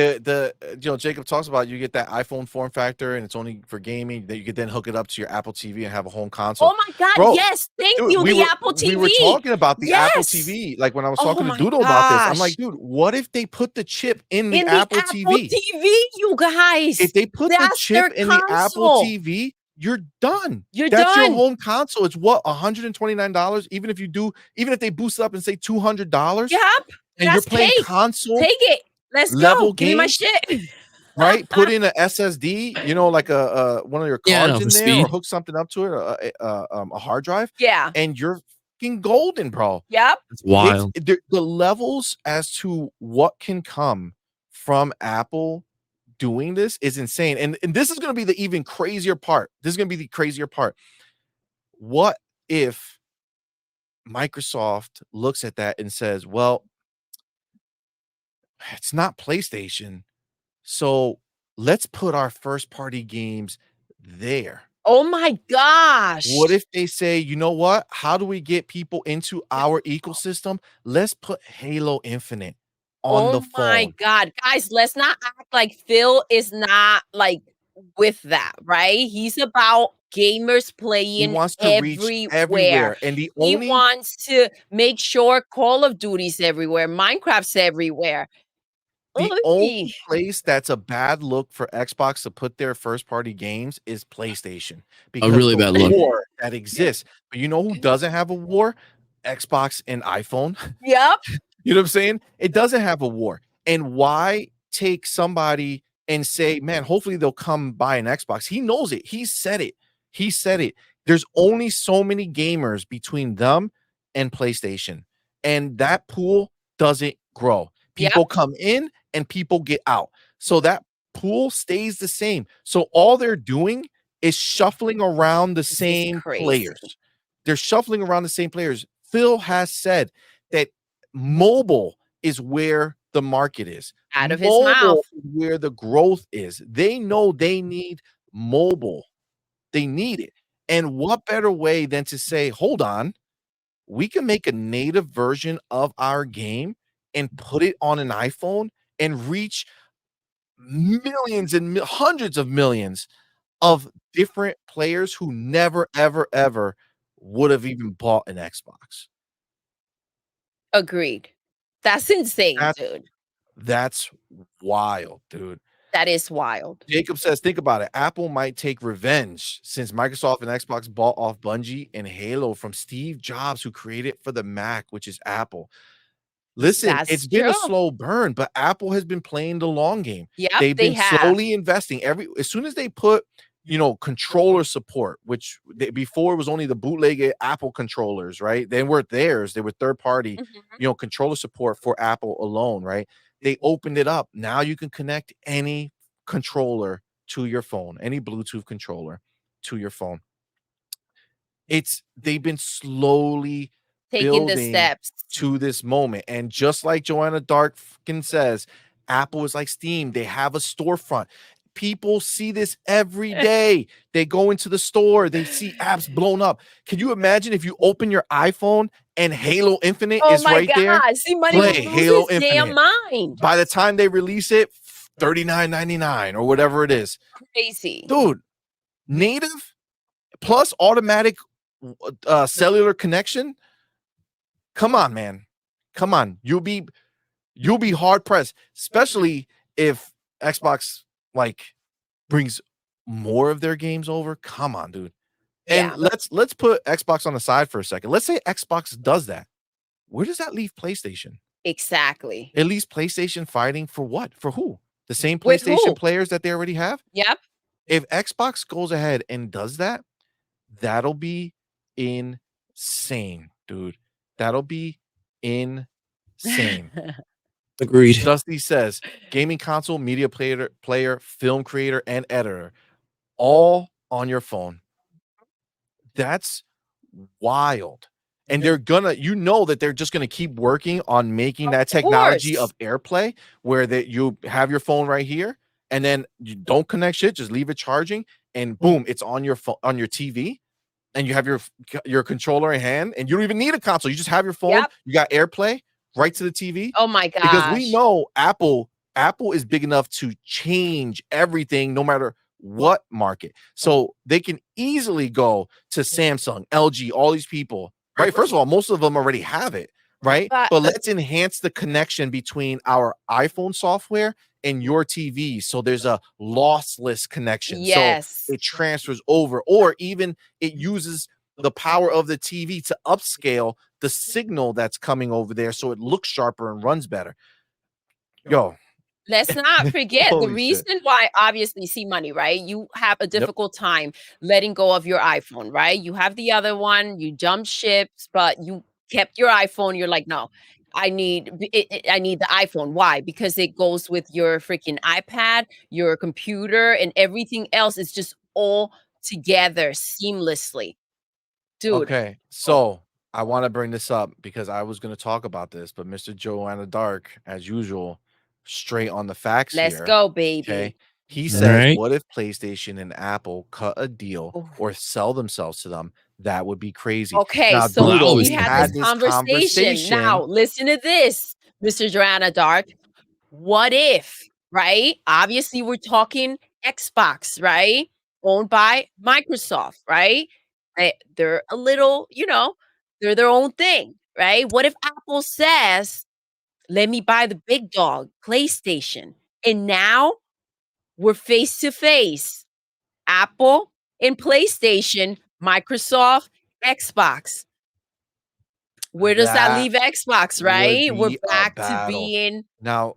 Jacob talks about you get that iPhone form factor and it's only for gaming, that you could then hook it up to your Apple TV and have a home console. Oh my god, Bro, yes, thank dude, you, we the were Apple we were TV. talking about the Apple Yes. TV, like, when I was Oh talking to my Doodle about this, I'm gosh. like, "Dude, what if they put the chip in the In the Apple Apple TV?" TV, you guys. If they put the That's chip their in the Apple console. TV, you're done. You're That's your done. home console. It's what, $129? Even if they boost it up and say $200 Yep. and you're That's playing hey, console take it. Let's go. level Give me my games, shit. right? Put in a SSD, like one of your Yeah, cards no, for in there, or speed. hook something up to it, a hard drive, Yeah. and you're fucking golden, bro. Yep. That's wild. The levels as to what can come from Apple doing this is insane. And this is gonna be the even crazier part. This is gonna be the crazier part. What if Microsoft looks at that and says, "Well, it's not PlayStation, so let's put our first party games there. Oh my gosh. What if they say, you know what? How do we get people into our ecosystem? Let's put Halo Infinite on the Oh my phone. god. Guys, let's not act like Phil is not, like, with that, right? He's about gamers He playing wants to reach everywhere. everywhere. And He wants to make sure Call of Duty's everywhere, Minecraft's everywhere. the only Oy. place that's a bad look for Xbox to put their first party games is PlayStation A because really the bad look. war that exists. But you know who doesn't have a war? Xbox and iPhone. Yep. You know what I'm saying? It doesn't have a war. And why take somebody and say, man, hopefully they'll come buy an Xbox? He knows it. He said it. He said it. There's only so many gamers between them and PlayStation. And that pool doesn't grow. Yep. People come in and people get out. So that pool stays the same. So all they're doing is shuffling around the This is same crazy. players. They're shuffling around the same players. Phil has said that mobile is where the market is. Out of his mouth. Mobile is where the growth is. They know they need mobile. They need it. And what better way than to say, hold on, we can make a native version of our game and put it on an iPhone and reach millions and hundreds of millions of different players who never, ever, ever would have even bought an Xbox. Agreed. That's insane, That's dude. that's wild, dude. That is wild. Jacob says, think about it. Apple might take revenge since Microsoft and Xbox bought off Bungie and Halo from Steve Jobs, who created for the Mac, which is Apple. Listen, it's That's been a true. slow burn, but Apple has been playing the long game. Yep, They've they been have. slowly investing. As soon as they put, controller support, which before it was only the bootleg Apple controllers, right? They weren't theirs; they were third party, Mhm. controller support for Apple alone, right? They opened it up. Now you can connect any controller to your phone, any Bluetooth controller to your phone. They've been slowly Taking the building steps. to this moment. And just like Joanna Dark fucking says, Apple is like Steam. They have a storefront. People see this every day. They go into the store, they see apps blown up. Can you imagine if you open your iPhone and Halo Infinite Oh is my right there? god, CMoney Play will lose Halo his damn Infinite. mind. By the time they release it, $39.99 or whatever it is. Crazy. Dude, native plus automatic cellular connection. Come on, man. Come on. You'll be hard pressed, especially if Xbox brings more of their games over. Come on, dude. And Yeah, let's put Xbox on the side for a second. Let's say Xbox does that. Where does that leave PlayStation? exactly. It leaves PlayStation fighting for what? For who? The same With PlayStation who? players that they already have? Yep. If Xbox goes ahead and does that, that'll be insane, dude. That'll be insane. Agreed. Dusty says, gaming console, media player, film creator, and editor, all on your phone. That's wild. And they're that they're just gonna keep working on making that technology Course. of AirPlay where that you have your phone right here and then you don't connect shit, just leave it charging, and boom, it's on your phone on your TV, and you have your controller in hand, and you don't even need a console. You just have your phone, Yep. you got AirPlay right to the TV. Oh my Because we gosh. know Apple is big enough to change everything no matter what market. So they can easily go to Samsung, LG, all these people, right? First of all, most of them already have it, right? But But let's enhance the connection between our iPhone software and your TV. So there's a lossless connection. yes. So it transfers over, or even it uses the power of the TV to upscale the signal that's coming over there so it looks sharper and runs better. Yo, Let's not forget the holy shit. reason why obviously CMoney, right? You have a Yep. difficult time letting go of your iPhone, right? You have the other one, you jumped ships, but you kept your iPhone. You're like, no, I need the iPhone. Why? Because it goes with your freaking iPad, your computer, and everything else is just all together seamlessly. Dude, Okay, so I want to bring this up because I was going to talk about this, but Mr. Joanna Dark, as usual, straight on the facts let's here. go, Okay. baby. He All says, right. "What if PlayStation and Apple cut a deal Oof. or sell themselves to them? That would be crazy." Okay, Now, so Well, that would Doodle, be we we had this had crazy. this conversation. Now, conversation. listen to this, Mr. Joanna Dark. What if, right? Obviously, we're talking Xbox, right? Owned by Microsoft, right? They're a little, they're their own thing, right? What if Apple says, let me buy the big dog, PlayStation? And now we're face to face. Apple and PlayStation, Microsoft, Xbox. Where does that That leave Xbox, would right? We're be a back to battle. being Now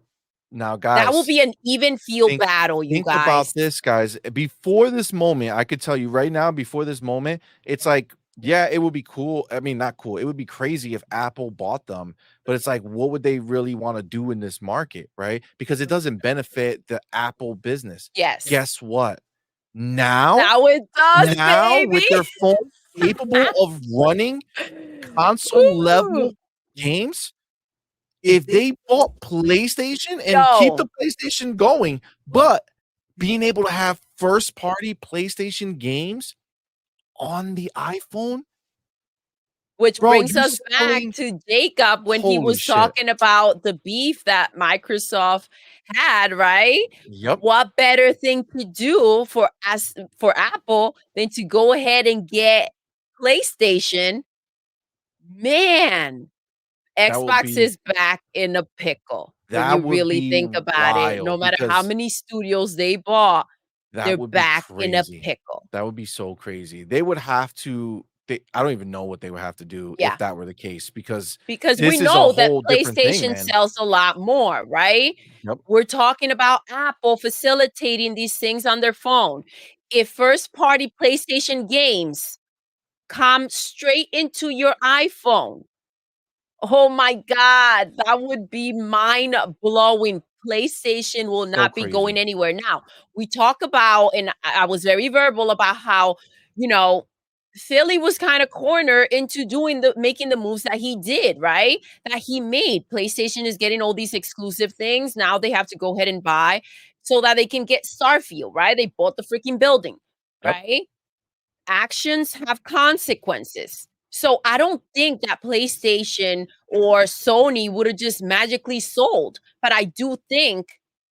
now, that will guys, be an even feel think battle, you think about guys. this, guys. Before this moment, I could tell you right now, before this moment, it's like, yeah, it would be cool. I mean, not cool. It would be crazy if Apple bought them, but it's like, what would they really want to do in this market, right? Because it doesn't benefit the Apple business. Yes. Guess what? Now, Now it does, now baby. with their phone capable of running console Ooh. level games, if they bought PlayStation and keep the Yo, PlayStation going, but being able to have first party PlayStation games on the iPhone, which bro, brings you us back selling to Jacob when he holy was shit. talking about the beef that Microsoft had, right? Yep, What better thing to do for Apple than to go ahead and get PlayStation? Man, Xbox is back in a pickle when that you would really be think about it. No wild matter how because many studios they bought, that they're would be back in a crazy. pickle. That would be so crazy. They would have to I don't even know what they would have to do if Yeah. that were the case because Because we this is a know that whole different thing, PlayStation man. sells a lot more, right? Yep, We're talking about Apple facilitating these things on their phone. If first party PlayStation games come straight into your iPhone, oh my god, that would be mind blowing. PlayStation will so not be going crazy. anywhere. Now, we talk about, and I was very verbal about how, you know, Philly was kind of cornered into making the moves that he did, right? That he made. PlayStation is getting all these exclusive things. Now they have to go ahead and buy so that they can get Starfield, right? They bought the freaking building, Yep, right? Actions have consequences. So I don't think that PlayStation or Sony would have just magically sold, but I do think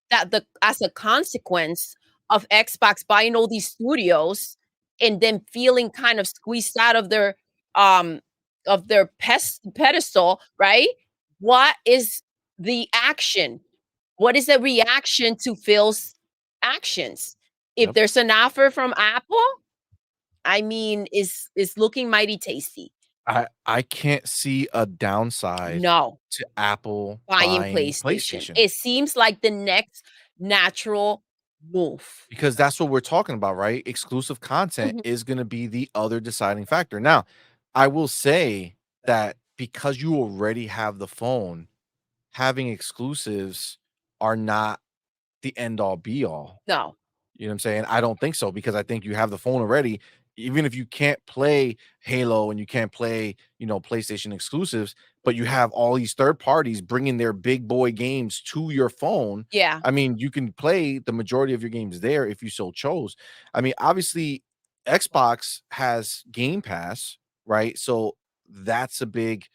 that the as a consequence of Xbox buying all these studios and then feeling kind of squeezed out um of their pedestal, right? What is the action? What is the reaction to Phil's actions? If yep. there's an offer from Apple, I mean, is looking mighty tasty. I can't see a downside No, to Apple buying buying PlayStation. PlayStation It seems like the next natural move. because that's what we're talking about, right? Exclusive content Mhm. is gonna be the other deciding factor. Now, I will say that because you already have the phone, having exclusives are not the end all be all. No. You know what I'm saying? I don't think so because I think you have the phone already. Even if you can't play Halo and you can't play, PlayStation exclusives, but you have all these third parties bringing their big boy games to your phone. Yeah. I mean, you can play the majority of your games there if you so chose. I mean, obviously, Xbox has Game Pass, right? So that's a big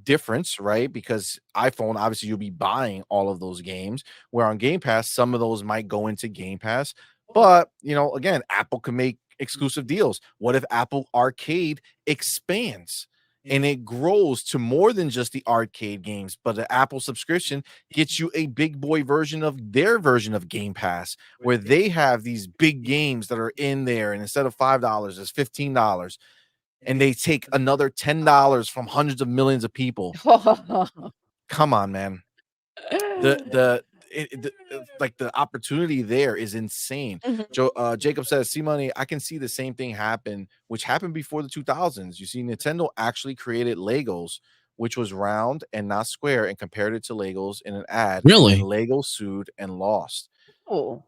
difference, right? Because iPhone, obviously, you'll be buying all of those games, where on Game Pass, some of those might go into Game Pass. But, again, Apple can make exclusive deals. What if Apple Arcade expands and it grows to more than just the arcade games, but the Apple subscription gets you a big boy version of their version of Game Pass, where they have these big games that are in there, and instead of $5, it's $15, and they take another $10 from hundreds of millions of people. Come on, man. Like the opportunity there is insane. Mhm. Jacob says, "See money, I can see the same thing happen, which happened before the 2000s. You see, Nintendo actually created Legos, which was round and not square, and compared it to Legos in an ad, and Really? Lego sued and lost. Oh,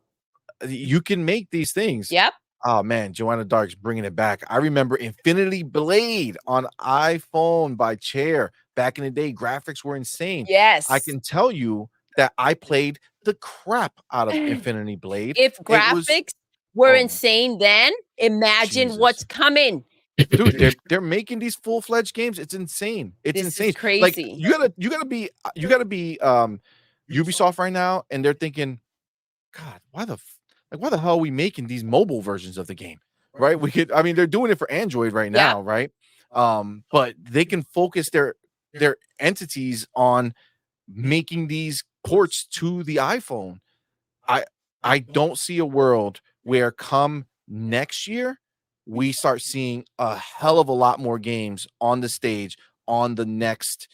You can make these things." yep. Oh man, Joanna Dark's bringing it back. I remember Infinity Blade on iPhone by Chair back in the day. Graphics were insane. I Yes. can tell you that I played the crap out of Infinity Blade. If It was graphics were oh, insane then, imagine Jesus. what's coming. Dude, they're making these full-fledged games. It's insane. It's This is insane. Like crazy. you gotta be Ubisoft right now, and they're thinking, God, why the hell are we making these mobile versions of the game? Right? I mean, they're doing it for Android right Yeah. now, right? But they can focus their entities on making these ports to the iPhone. I don't see a world where come next year we start seeing a hell of a lot more games on the stage on the next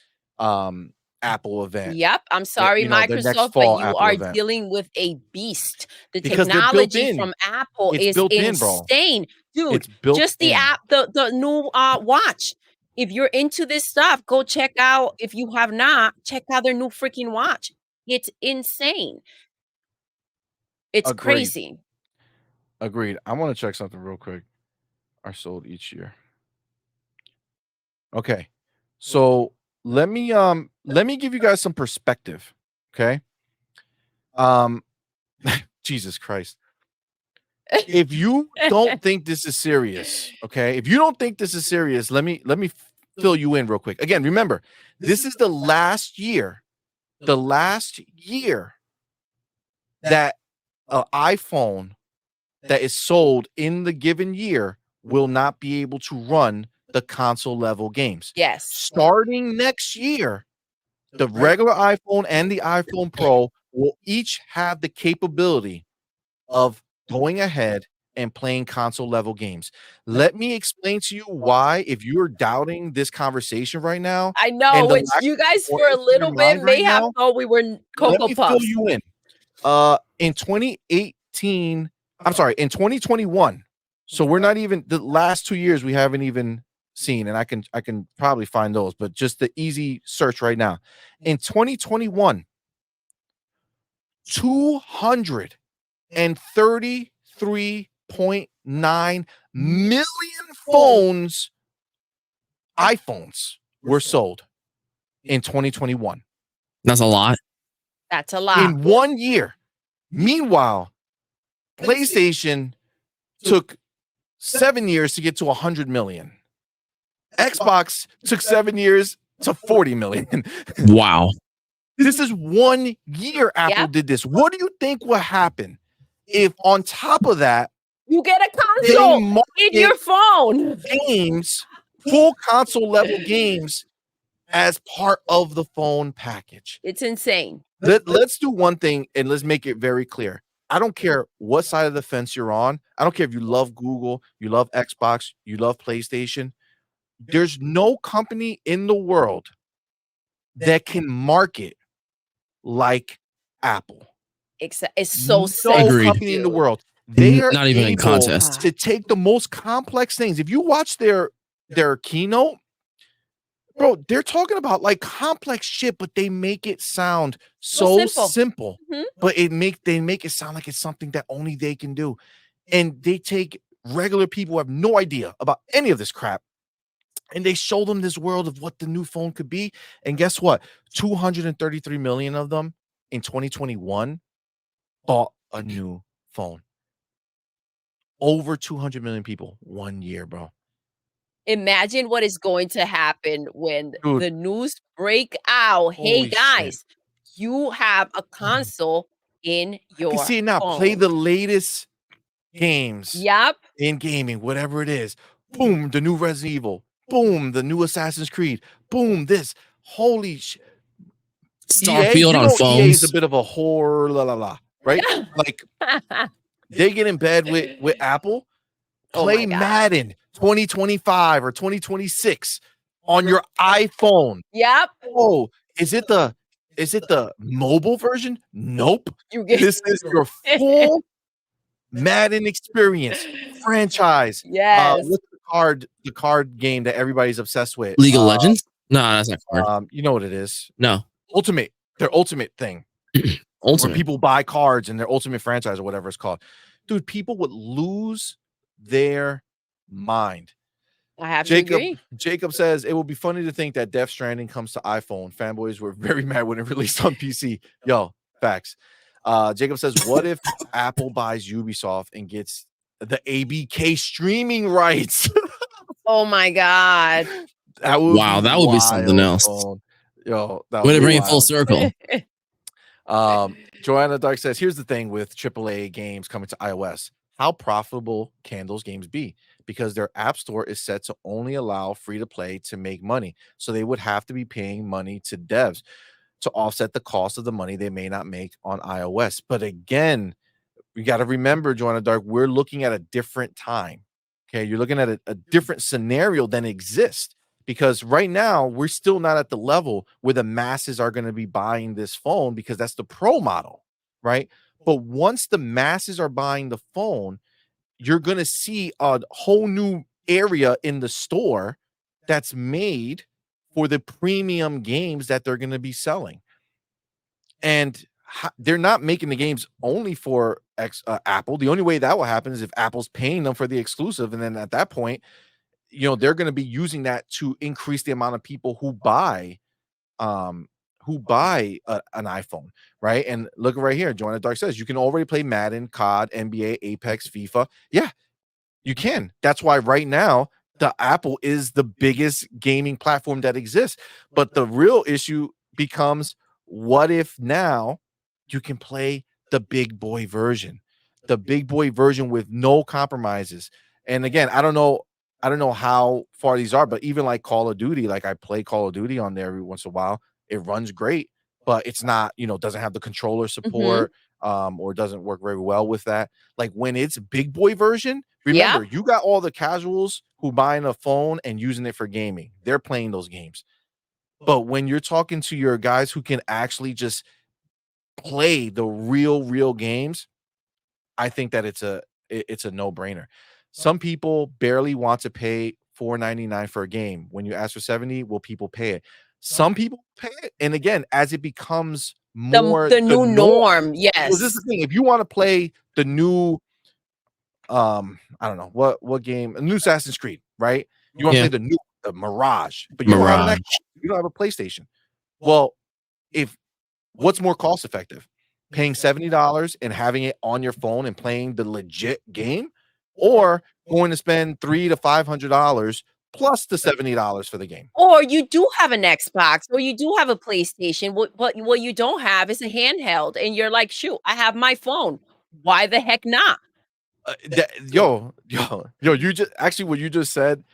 Apple event. Yep. I'm sorry, The next Microsoft, but fall you Apple are event. dealing with a beast. The Because they're built technology in. from Apple It's is built in, bro. insane. Dude, It's built just the in. app, the new watch. If you're into this stuff, go check out. If you have not, check out their new freaking watch. It's insane. It's Agreed. crazy. Agreed. I want to check something real quick. Are sold each year. Okay. So let me give you guys some perspective. Okay. Jesus Christ. If you don't think this is serious, okay? If you don't think this is serious, let me fill you in real quick. Again, remember, this is the last year that an iPhone that is sold in the given year will not be able to run the console level games. Yes. Starting next year, the regular iPhone and the iPhone Pro will each have the capability of going ahead and playing console level games. Let me explain to you why, if you're doubting this conversation right now, I know, and the which lack you of guys for a importance in your little bit mind may right have now, thought we were let Cocoa me fill Puffs. you in. In 2018, I'm sorry, in 2021. So we're not even the last 2 years we haven't even seen, and I can probably find those, but just the easy search right now. In 2021, 233.9 million iPhones were sold in 2021. That's a lot. That's a lot. In 1 year. Meanwhile, PlayStation took 7 years to get to 100 million. Xbox took 7 years to 40 million. Wow. This is 1 year Apple Yep. did this. What do you think will happen if on top of that You get a they console in market your phone? games, full console level games as part of the phone package? It's insane. Let's do one thing and let's make it very clear. I don't care what side of the fence you're on. I don't care if you love Google, you love Xbox, you love PlayStation. There's no company in the world that can market like Apple. It's so No sick. Agreed. company in the world. They are Not even in able contest. to take the most complex things. If you watch their keynote, bro, they're talking about like complex shit, but they make it sound so simple. Mhm. But they make it sound like it's something that only they can do. And they take regular people who have no idea about any of this crap, and they show them this world of what the new phone could be. And guess what? 233 million of them in 2021 bought a new phone. Over 200 million people 1 year, bro. Imagine what is going to happen when Dude. the news break out. Hey Holy shit. guys, you have a console in I your can see it now. phone. Play the latest games Yep. in gaming, whatever it is. Boom, the new Resident Evil. Boom, the new Assassin's Creed. Boom, this. Holy shit. Starfield on EA is phones. a bit of a whore, right? Like they get in bed with Apple. Oh Play my God. Madden 2025 or 2026 on your iPhone. Yep. Oh, is it the mobile version? Nope. You get This is your full Madden experience franchise. Yes. What's the card game that everybody's obsessed with? League of Legends? No, that's not card. You know what it is. No. Ultimate, their ultimate thing. Where Ultimate. people buy cards in their ultimate franchise or whatever it's called. Dude, people would lose their mind. I have to agree. Jacob says it will be funny to think that Death Stranding comes to iPhone. Fanboys were very mad when it released on PC. Yo, facts. Jacob says, "What if Apple buys Ubisoft and gets the ABK streaming rights?" Oh my god. That would be Wow, that would be something wild, else. bro. Yo, that Way would to be bring it full wild. circle. Joanna Dark says, "Here's the thing with AAA games coming to iOS. How profitable can those games be? Because their app store is set to only allow free to play to make money. So they would have to be paying money to devs to offset the cost of the money they may not make on iOS. But again, you got to remember, Joanna Dark, we're looking at a different time. Okay. You're looking at a different scenario than exists because right now we're still not at the level where the masses are going to be buying this phone because that's the pro model, right? But once the masses are buying the phone, you're going to see a whole new area in the store that's made for the premium games that they're going to be selling. And they're not making the games only for Apple. The only way that will happen is if Apple's paying them for the exclusive. And then at that point, they're going to be using that to increase the amount of people who buy an iPhone, right? And look right here, Joanna Dark says you can already play Madden, COD, NBA, Apex, FIFA. Yeah, you can. That's why right now the Apple is the biggest gaming platform that exists. But the real issue becomes, what if now you can play the big boy version, with no compromises? And again, I don't know how far these are, but even like Call of Duty, like I play Call of Duty on there every once in a while. It runs great, but it's not, doesn't have the controller Mhm. support, or doesn't work very well with that. Like when it's big boy version, Yeah. remember, you got all the casuals who buying a phone and using it for gaming. They're playing those games. But when you're talking to your guys who can actually just play the real games, I think that it's a no-brainer. Some people barely want to pay $4.99 for a game. When you ask for 70, will people pay it? Some people pay it. And again, as it becomes more The the new norm, norm, because this is the yes. thing. If you want to play the new I don't know what game, a new Assassin's Creed, right? You want to Yeah. play the Mirage, but you don't have an Xbox, Mirage. you don't have a PlayStation. Well, if what's more cost effective? Paying $70 and having it on your phone and playing the legit game, or going to spend $300 to $500 plus the $70 for the game? Or you do have an Xbox or you do have a PlayStation, what you don't have is a handheld, and you're like, "Shoot, I have my phone. Why the heck not?" Yo, you just actually what you just said.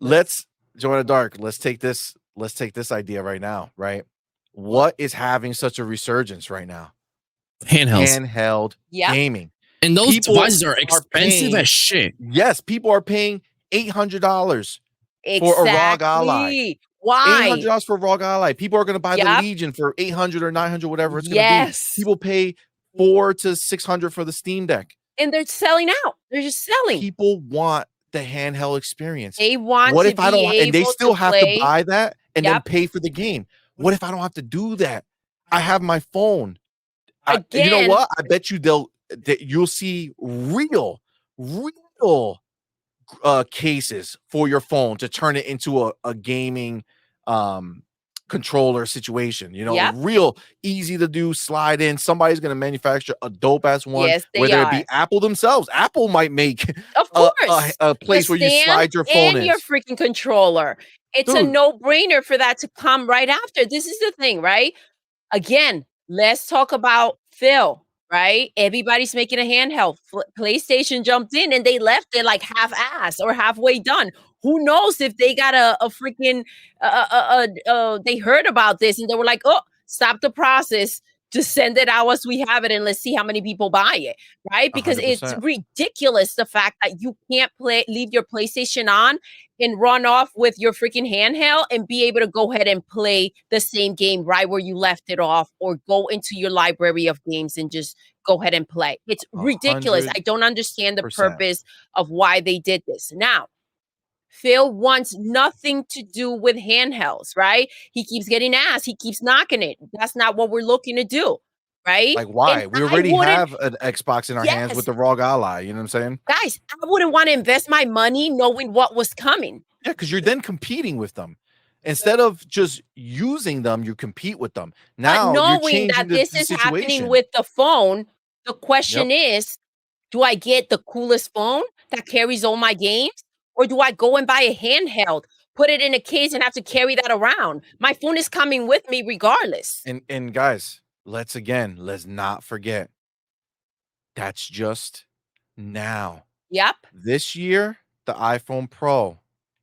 Let's Joanna Dark. Let's take this. Let's take this idea right now. Right, what is having such a resurgence right now? Handhelds. Handheld Yep, gaming. And those People devices are are expensive paying. as shit. Yes, people are paying $800 for a ROG Ally. exactly. Why? $800 for a ROG Ally. People are going to buy the Yep, Legion for 800 or 900, whatever it's going to be. yes, People pay 4 to 600 for the Steam Deck. and they're selling out. They're just selling. People want the handheld experience. They want What to if I be don't, and they able to still have to play. buy that and then Yep, pay for the game? What if I don't have to do that? I have my phone. You know again, what? I bet you that you'll see real cases for your phone to turn it into a gaming um controller situation. yep, Real easy to do, slide in. Somebody's going to manufacture a dope ass one, yes, they whether it be are. Apple themselves. Apple might make Of course. a The place where you stand slide your phone and in. your freaking controller. It's a Dude, no-brainer for that to come right after. This is the thing, right? Again, let's talk about Phil, right? Everybody's making a handheld. PlayStation jumped in and they left it like half-ass or halfway done. Who knows if they got a freaking they heard about this and they were like, "Oh, stop the process. Just send it out as we have it and let's see how many people buy it." Right? Because it's 100%. ridiculous the fact that you can't leave your PlayStation on and run off with your freaking handheld and be able to go ahead and play the same game right where you left it off or go into your library of games and just go ahead and play. It's ridiculous. I 100%. don't understand the purpose of why they did this. Now, Phil wants nothing to do with handhelds, right? He keeps getting asked, he keeps knocking it. That's not what we're looking to do, right? Like, And why? We I already wouldn't, have an Xbox in our hands with yes, the ROG Ally. You know what I'm saying? guys, I wouldn't want to invest my money knowing what was coming. Yeah, because you're then competing with them. Instead of just using them, you compete with them. But Now you're knowing changing that this the is happening situation. with the phone, the Yep. question is, do I get the coolest phone that carries all my games? Or do I go and buy a handheld, put it in a case, and have to carry that around? My phone is coming with me regardless. And guys, let's not forget that's just now. Yep. This year, the iPhone Pro,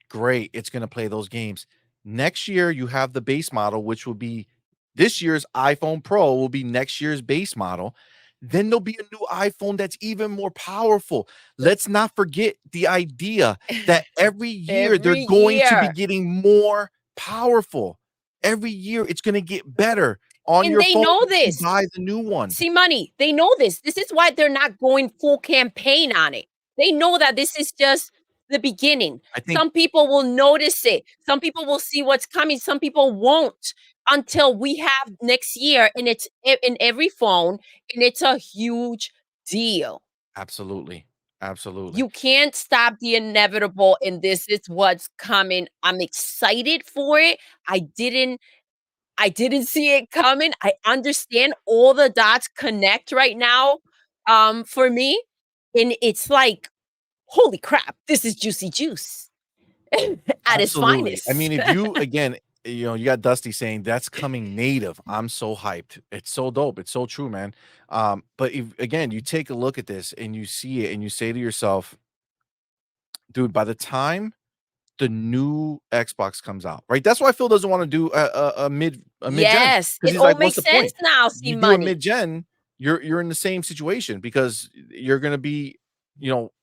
great. It's going to play those games. Next year, you have the base model, which will be this year's iPhone Pro, will be next year's base model. Then there'll be a new iPhone that's even more powerful. Let's not forget the idea that every year they're Every going to be year. getting more powerful. Every year, it's going to get better on And your they phone know when you this. buy the new one. CMoney, they know this. This is why they're not going full campaign on it. They know that this is just the beginning. I think Some people will notice it. Some people will see what's coming. Some people won't until we have next year and it's in every phone and it's a huge deal. absolutely. Absolutely. You can't stop the inevitable and this is what's coming. I'm excited for it. I didn't see it coming. I understand all the dots connect right now, for me, and it's like, "Holy crap, this is juicy juice at its Absolutely. I mean, finest." if you again, you got Dusty saying that's coming native. I'm so hyped. It's so dope. It's so true, man. But if again, you take a look at this and you see it and you say to yourself, dude, by the time the new Xbox comes out, right? That's why Phil doesn't want to do a mid gen Yes, because it he's all like, "What's makes the sense point? now, see You do a money. mid gen, you're in the same situation because you're going to be,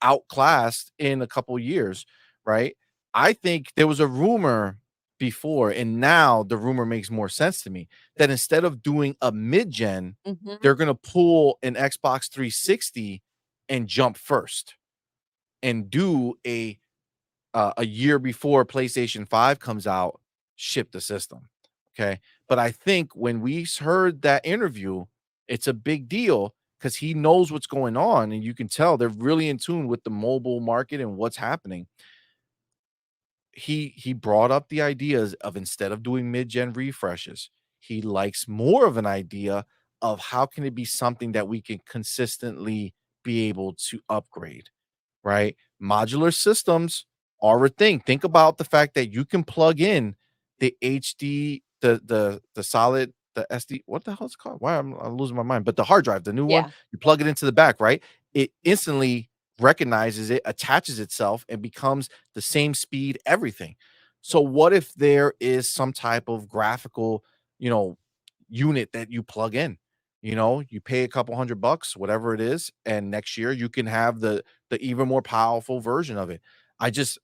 outclassed in a couple years, right?" I think there was a rumor before, and now the rumor makes more sense to me that instead of doing a mid gen, Mhm. they're going to pull an Xbox 360 and jump first and do a year before PlayStation 5 comes out, ship the system. Okay. But I think when we heard that interview, it's a big deal because he knows what's going on. And you can tell they're really in tune with the mobile market and what's happening. He brought up the ideas of instead of doing mid-gen refreshes, he likes more of an idea of how can it be something that we can consistently be able to upgrade, right? Modular systems are a thing. Think about the fact that you can plug in the HD, the solid, the SD. What the hell is it called? Why I'm losing my mind? But the hard drive, the new one, Yeah. you plug it into the back, right? It instantly recognizes it, attaches itself, and becomes the same speed, everything. So what if there is some type of graphical, you know, unit that you plug in? You pay a couple $100, whatever it is, and next year you can have the even more powerful version of it. I just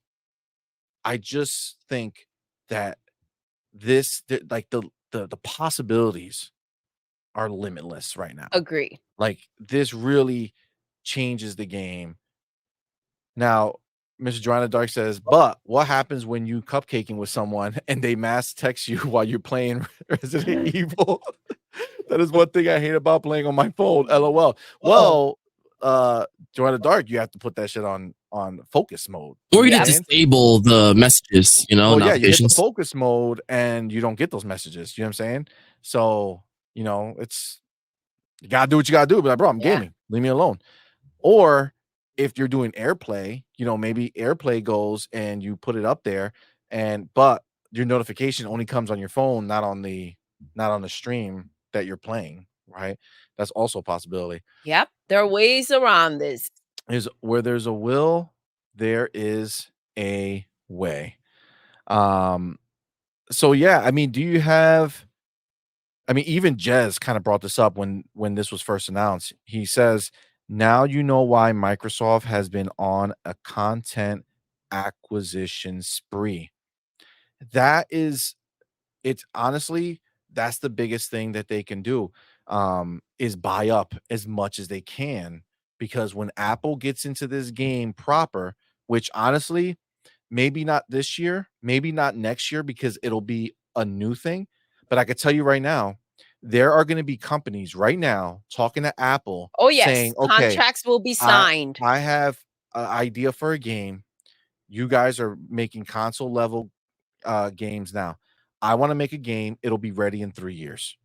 I just think that like the possibilities are limitless right now. Agree. Like this really changes the game. Now, Mr. Joanna Dark says, but what happens when you cupcaking with someone and they mass text you while you're playing Resident Evil? That is one thing I hate about playing on my phone. LOL. Whoa. Well, Joanna Dark, you have to put that shit on focus mode. You Or know you what I'm to Yep. saying? disable the messages, Well, yeah, you hit the notifications. focus mode and you don't get those messages. You know what I'm saying? So, it's you gotta do what you gotta do. But like, bro, I'm Yeah. gaming. Leave me alone. Or if you're doing AirPlay, maybe AirPlay goes and you put it up there, but your notification only comes on your phone, not on the stream that you're playing, right? That's also a possibility. Yep. There are ways around this. Is where there's a will, there is a way. Um, so yeah, I mean, do you have I mean, even Jez kind of brought this up when this was first announced. He says, "Now you know why Microsoft has been on a content acquisition spree." That is it's honestly, that's the biggest thing that they can do, is buy up as much as they can because when Apple gets into this game proper, which honestly maybe not this year, maybe not next year because it'll be a new thing. But I could tell you right now, there are going to be companies right now talking to Apple Oh, saying, yes. "Okay, Contracts will be I signed. I have an idea for a game. You guys are making console level. games now. I want to make a game. It'll be ready in 3 years.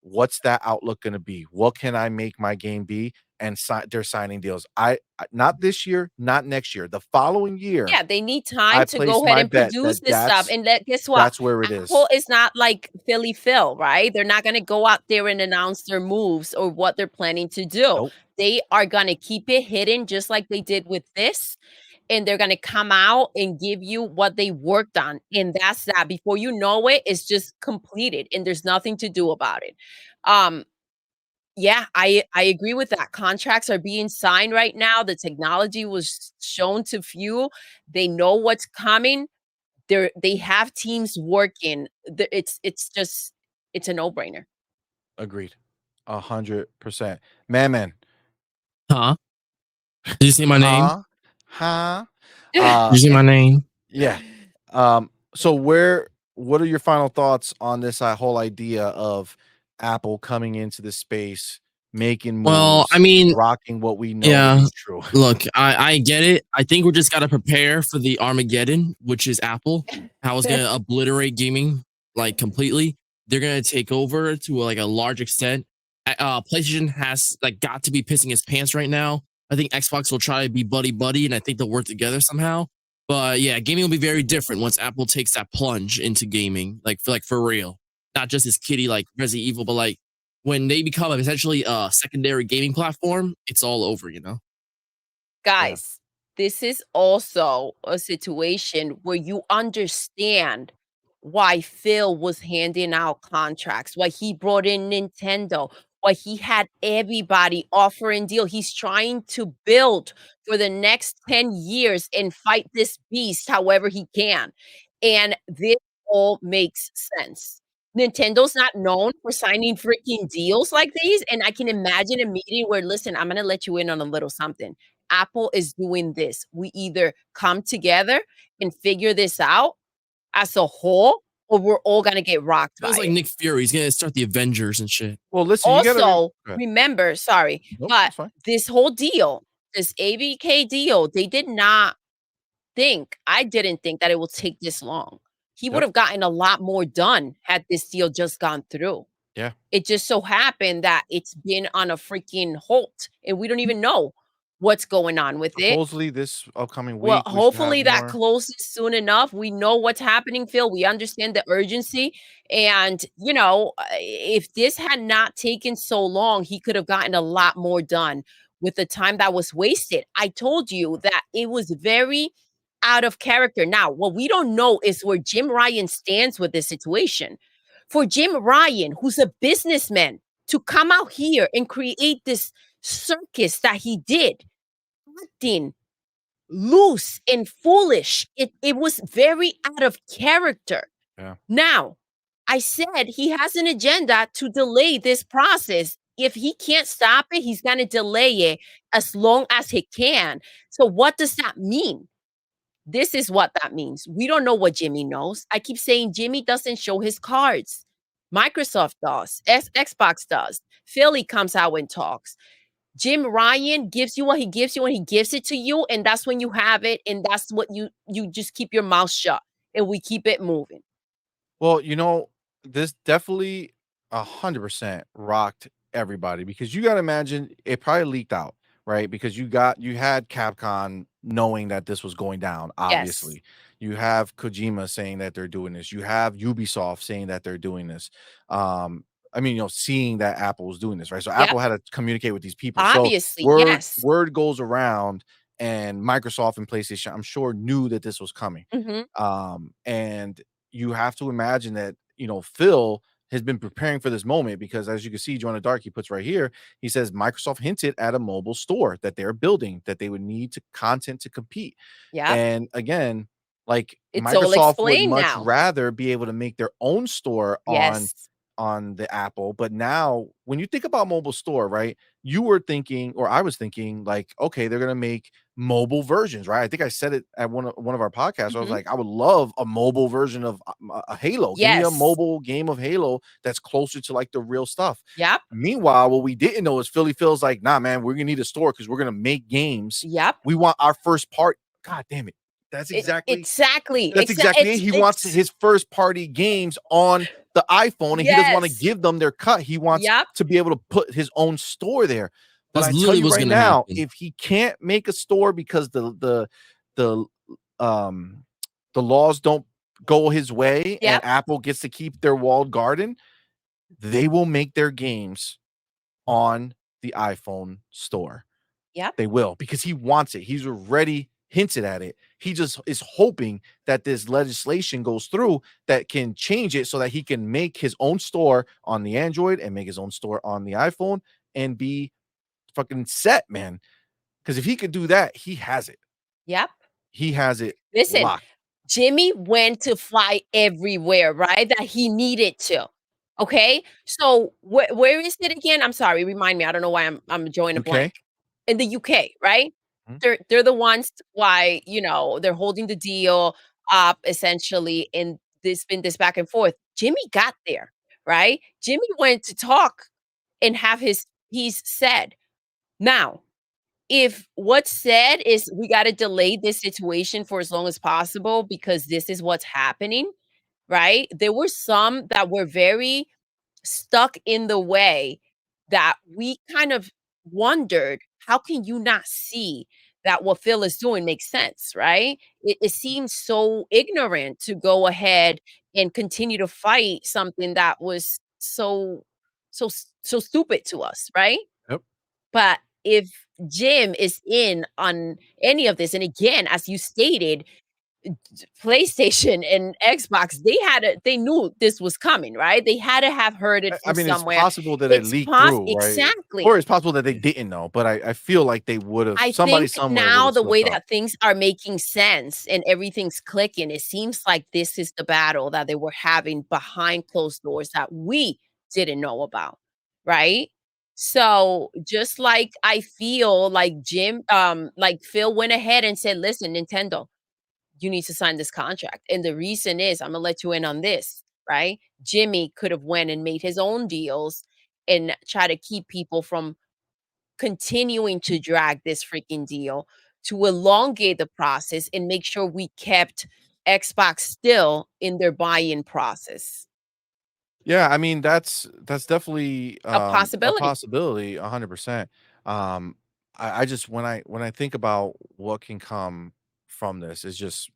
What's that outlook going to be? What can I make my game be? And they're signing deals. Not this year, not next year. The following year, Yeah, they need time I to place go ahead my and bet produce that this stuff, and guess what? that's where it Apple is. is not like Philly Phil, right? They're not gonna go out there and announce their moves or what they're planning to do. Nope. They are gonna keep it hidden just like they did with this, and they're gonna come out and give you what they worked on, and that's that. Before you know it, it's just completed, and there's nothing to do about it. Um, yeah, I agree with that. Contracts are being signed right now. The technology was shown to few. They know what's coming. They have teams working. It's just it's a no-brainer. Agreed. 100%. Man. Huh? Did you see my name? Huh? Huh? Did you see my name? Yeah. So what are your final thoughts on this whole idea of Apple coming into the space, making Well, I moves, mean, rocking what we know to yeah. be true? Look, I get it. I think we just gotta prepare for the Armageddon, which is Apple. How it's gonna obliterate gaming like completely. They're gonna take over to like a large extent. PlayStation has like got to be pissing his pants right now. I think Xbox will try to be buddy buddy, and I think they'll work together somehow. But yeah, gaming will be very different once Apple takes that plunge into gaming, like for real. Not just this kitty like Resident Evil, but like when they become essentially a secondary gaming platform, it's all over, you know? Yeah. Guys, this is also a situation where you understand why Phil was handing out contracts, why he brought in Nintendo, why he had everybody offering deal. He's trying to build for the next 10 years and fight this beast however he can. And this all makes sense. Nintendo's not known for signing freaking deals like these. And I can imagine a meeting where, listen, I'm going to let you in on a little something. Apple is doing this. We either come together and figure this out as a whole, or we're all gonna get rocked by Feels like it. Nick Fury. He's gonna start the Avengers and shit. Well, listen, you gotta Also, go ahead. remember, sorry, Nope, but that's fine. this whole deal, this ABK deal, they did not think I didn't think that it will take this long. He would Yep. have gotten a lot more done had this deal just gone through. Yeah. It just so happened that it's been on a freaking halt, and we don't even know what's going on with it. Supposedly this upcoming Well, week we should have hopefully that more. closes soon enough. We know what's happening, Phil. We understand the urgency. And, if this had not taken so long, he could have gotten a lot more done with the time that was wasted. I told you that it was very out of character. Now, what we don't know is where Jim Ryan stands with this situation. For Jim Ryan, who's a businessman, to come out here and create this circus that he did, acting loose and foolish. It was very out of character. Yeah. Now, I said he has an agenda to delay this process. If he can't stop it, he's going to delay it as long as he can. So what does that mean? This is what that means. We don't know what Jimmy knows. I keep saying Jimmy doesn't show his cards. Microsoft does. Xbox does. Philly comes out and talks. Jim Ryan gives you what he gives you and he gives it to you, and that's when you have it, and that's what you just keep your mouth shut and we keep it moving. Well, this definitely 100% rocked everybody because you got to imagine it probably leaked out, right? Because you had Capcom knowing that this was going down, Yes. obviously. You have Kojima saying that they're doing this. You have Ubisoft saying that they're doing this. I mean, seeing that Apple was doing this, right? So Yep. Apple had to communicate with these people. So Obviously, word yes. word goes around, and Microsoft and PlayStation, I'm sure, knew that this was coming. Mhm. And you have to imagine that, Phil has been preparing for this moment because as you can see, Joanna Dark, he puts right here, he says Microsoft hinted at a mobile store that they're building, that they would need to content to compete. Yep. And again, like It's all Microsoft would explained much now. rather be able to make their own store Yes. on the Apple. But now when you think about mobile store, right? You were thinking, or I was thinking, like, okay, they're gonna make mobile versions, right? I think I said it at one of our podcasts. I was Mhm. like, I would love a mobile version of a Halo. Give me a Yes. mobile game of Halo that's closer to like the real stuff. Yep. Meanwhile, what we didn't know is Philly feels like, nah, man, we're gonna need a store because we're gonna make games. Yep. We want our first part. God damn it. That's exactly Exactly. that's exactly it. He wants It's his first party games on the iPhone, and he doesn't wanna yes. give them their cut. He wants Yep. to be able to put his own store there. But That's I tell literally you what's right gonna now, happen. if he can't make a store because the, um, the laws don't go his way and Yep. Apple gets to keep their walled garden, they will make their games on the iPhone store. Yep. They will, because he wants it. He's already hinted at it. He just is hoping that this legislation goes through that can change it so that he can make his own store on the Android and make his own store on the iPhone and be fucking set, man. Because if he could do that, he has it. Yep. He has it Listen, locked. Jimmy went to fly everywhere, right? That he needed to. Okay? So where is it again? I'm sorry, remind me. I don't know why I'm drawing a UK. blank. In the UK, right? Mhm. They're the ones why, they're holding the deal up essentially, and this been this back and forth. Jimmy got there, right? Jimmy went to talk and have his piece said. Now, if what's said is we got to delay this situation for as long as possible because this is what's happening, right? There were some that were very stuck in the way that we kind of wondered, how can you not see that what Phil is doing makes sense, right? It seems so ignorant to go ahead and continue to fight something that was so stupid to us, right? Yep. But if Jim is in on any of this, and again, as you stated, PlayStation and Xbox, they knew this was coming, right? They had to have heard it I from mean, it's somewhere. possible that it leaked through, right? Exactly. Or it's possible that they didn't know, but I feel like they would have I somebody think somewhere would now have the way slipped up. that things are making sense and everything's clicking, it seems like this is the battle that they were having behind closed doors that we didn't know about, right? So just like I feel like like Phil went ahead and said, listen, Nintendo, you need to sign this contract. And the reason is, I'm gonna let you in on this, right? Jimmy could have went and made his own deals and try to keep people from continuing to drag this freaking deal to elongate the process and make sure we kept Xbox still in their buy-in process. Yeah, I mean, that's definitely, A a possibility. possibility, 100%. Um, I just when I think about what can come from this, it's just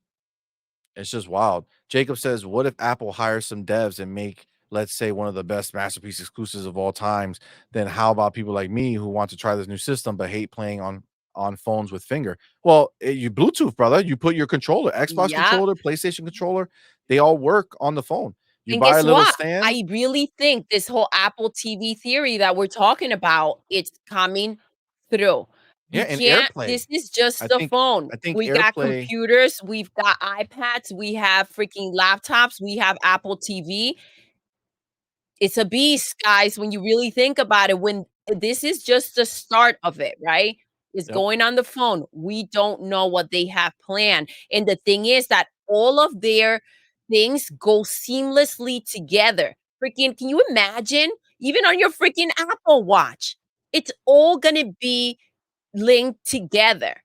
wild. Jacob says, "What if Apple hires some devs and make, let's say, one of the best masterpiece exclusives of all times? Then how about people like me who want to try this new system but hate playing on phones with finger?" Well, you Bluetooth, brother. You put your controller, Xbox Yeah. controller, PlayStation controller, they all work on the phone. You And buy a guess little what? stand. I really think this whole Apple TV theory that we're talking about, it's coming through. Yeah, You and can't AirPlay. this is just the phone. I think We got AirPlay. computers, we've got iPads, we have freaking laptops, we have Apple TV. It's a beast, guys, when you really think about it, when this is just the start of it, right? It's Yep. going on the phone. We don't know what they have planned, and the thing is that all of their things go seamlessly together. Freaking can you imagine? Even on your freaking Apple Watch, it's all gonna be linked together.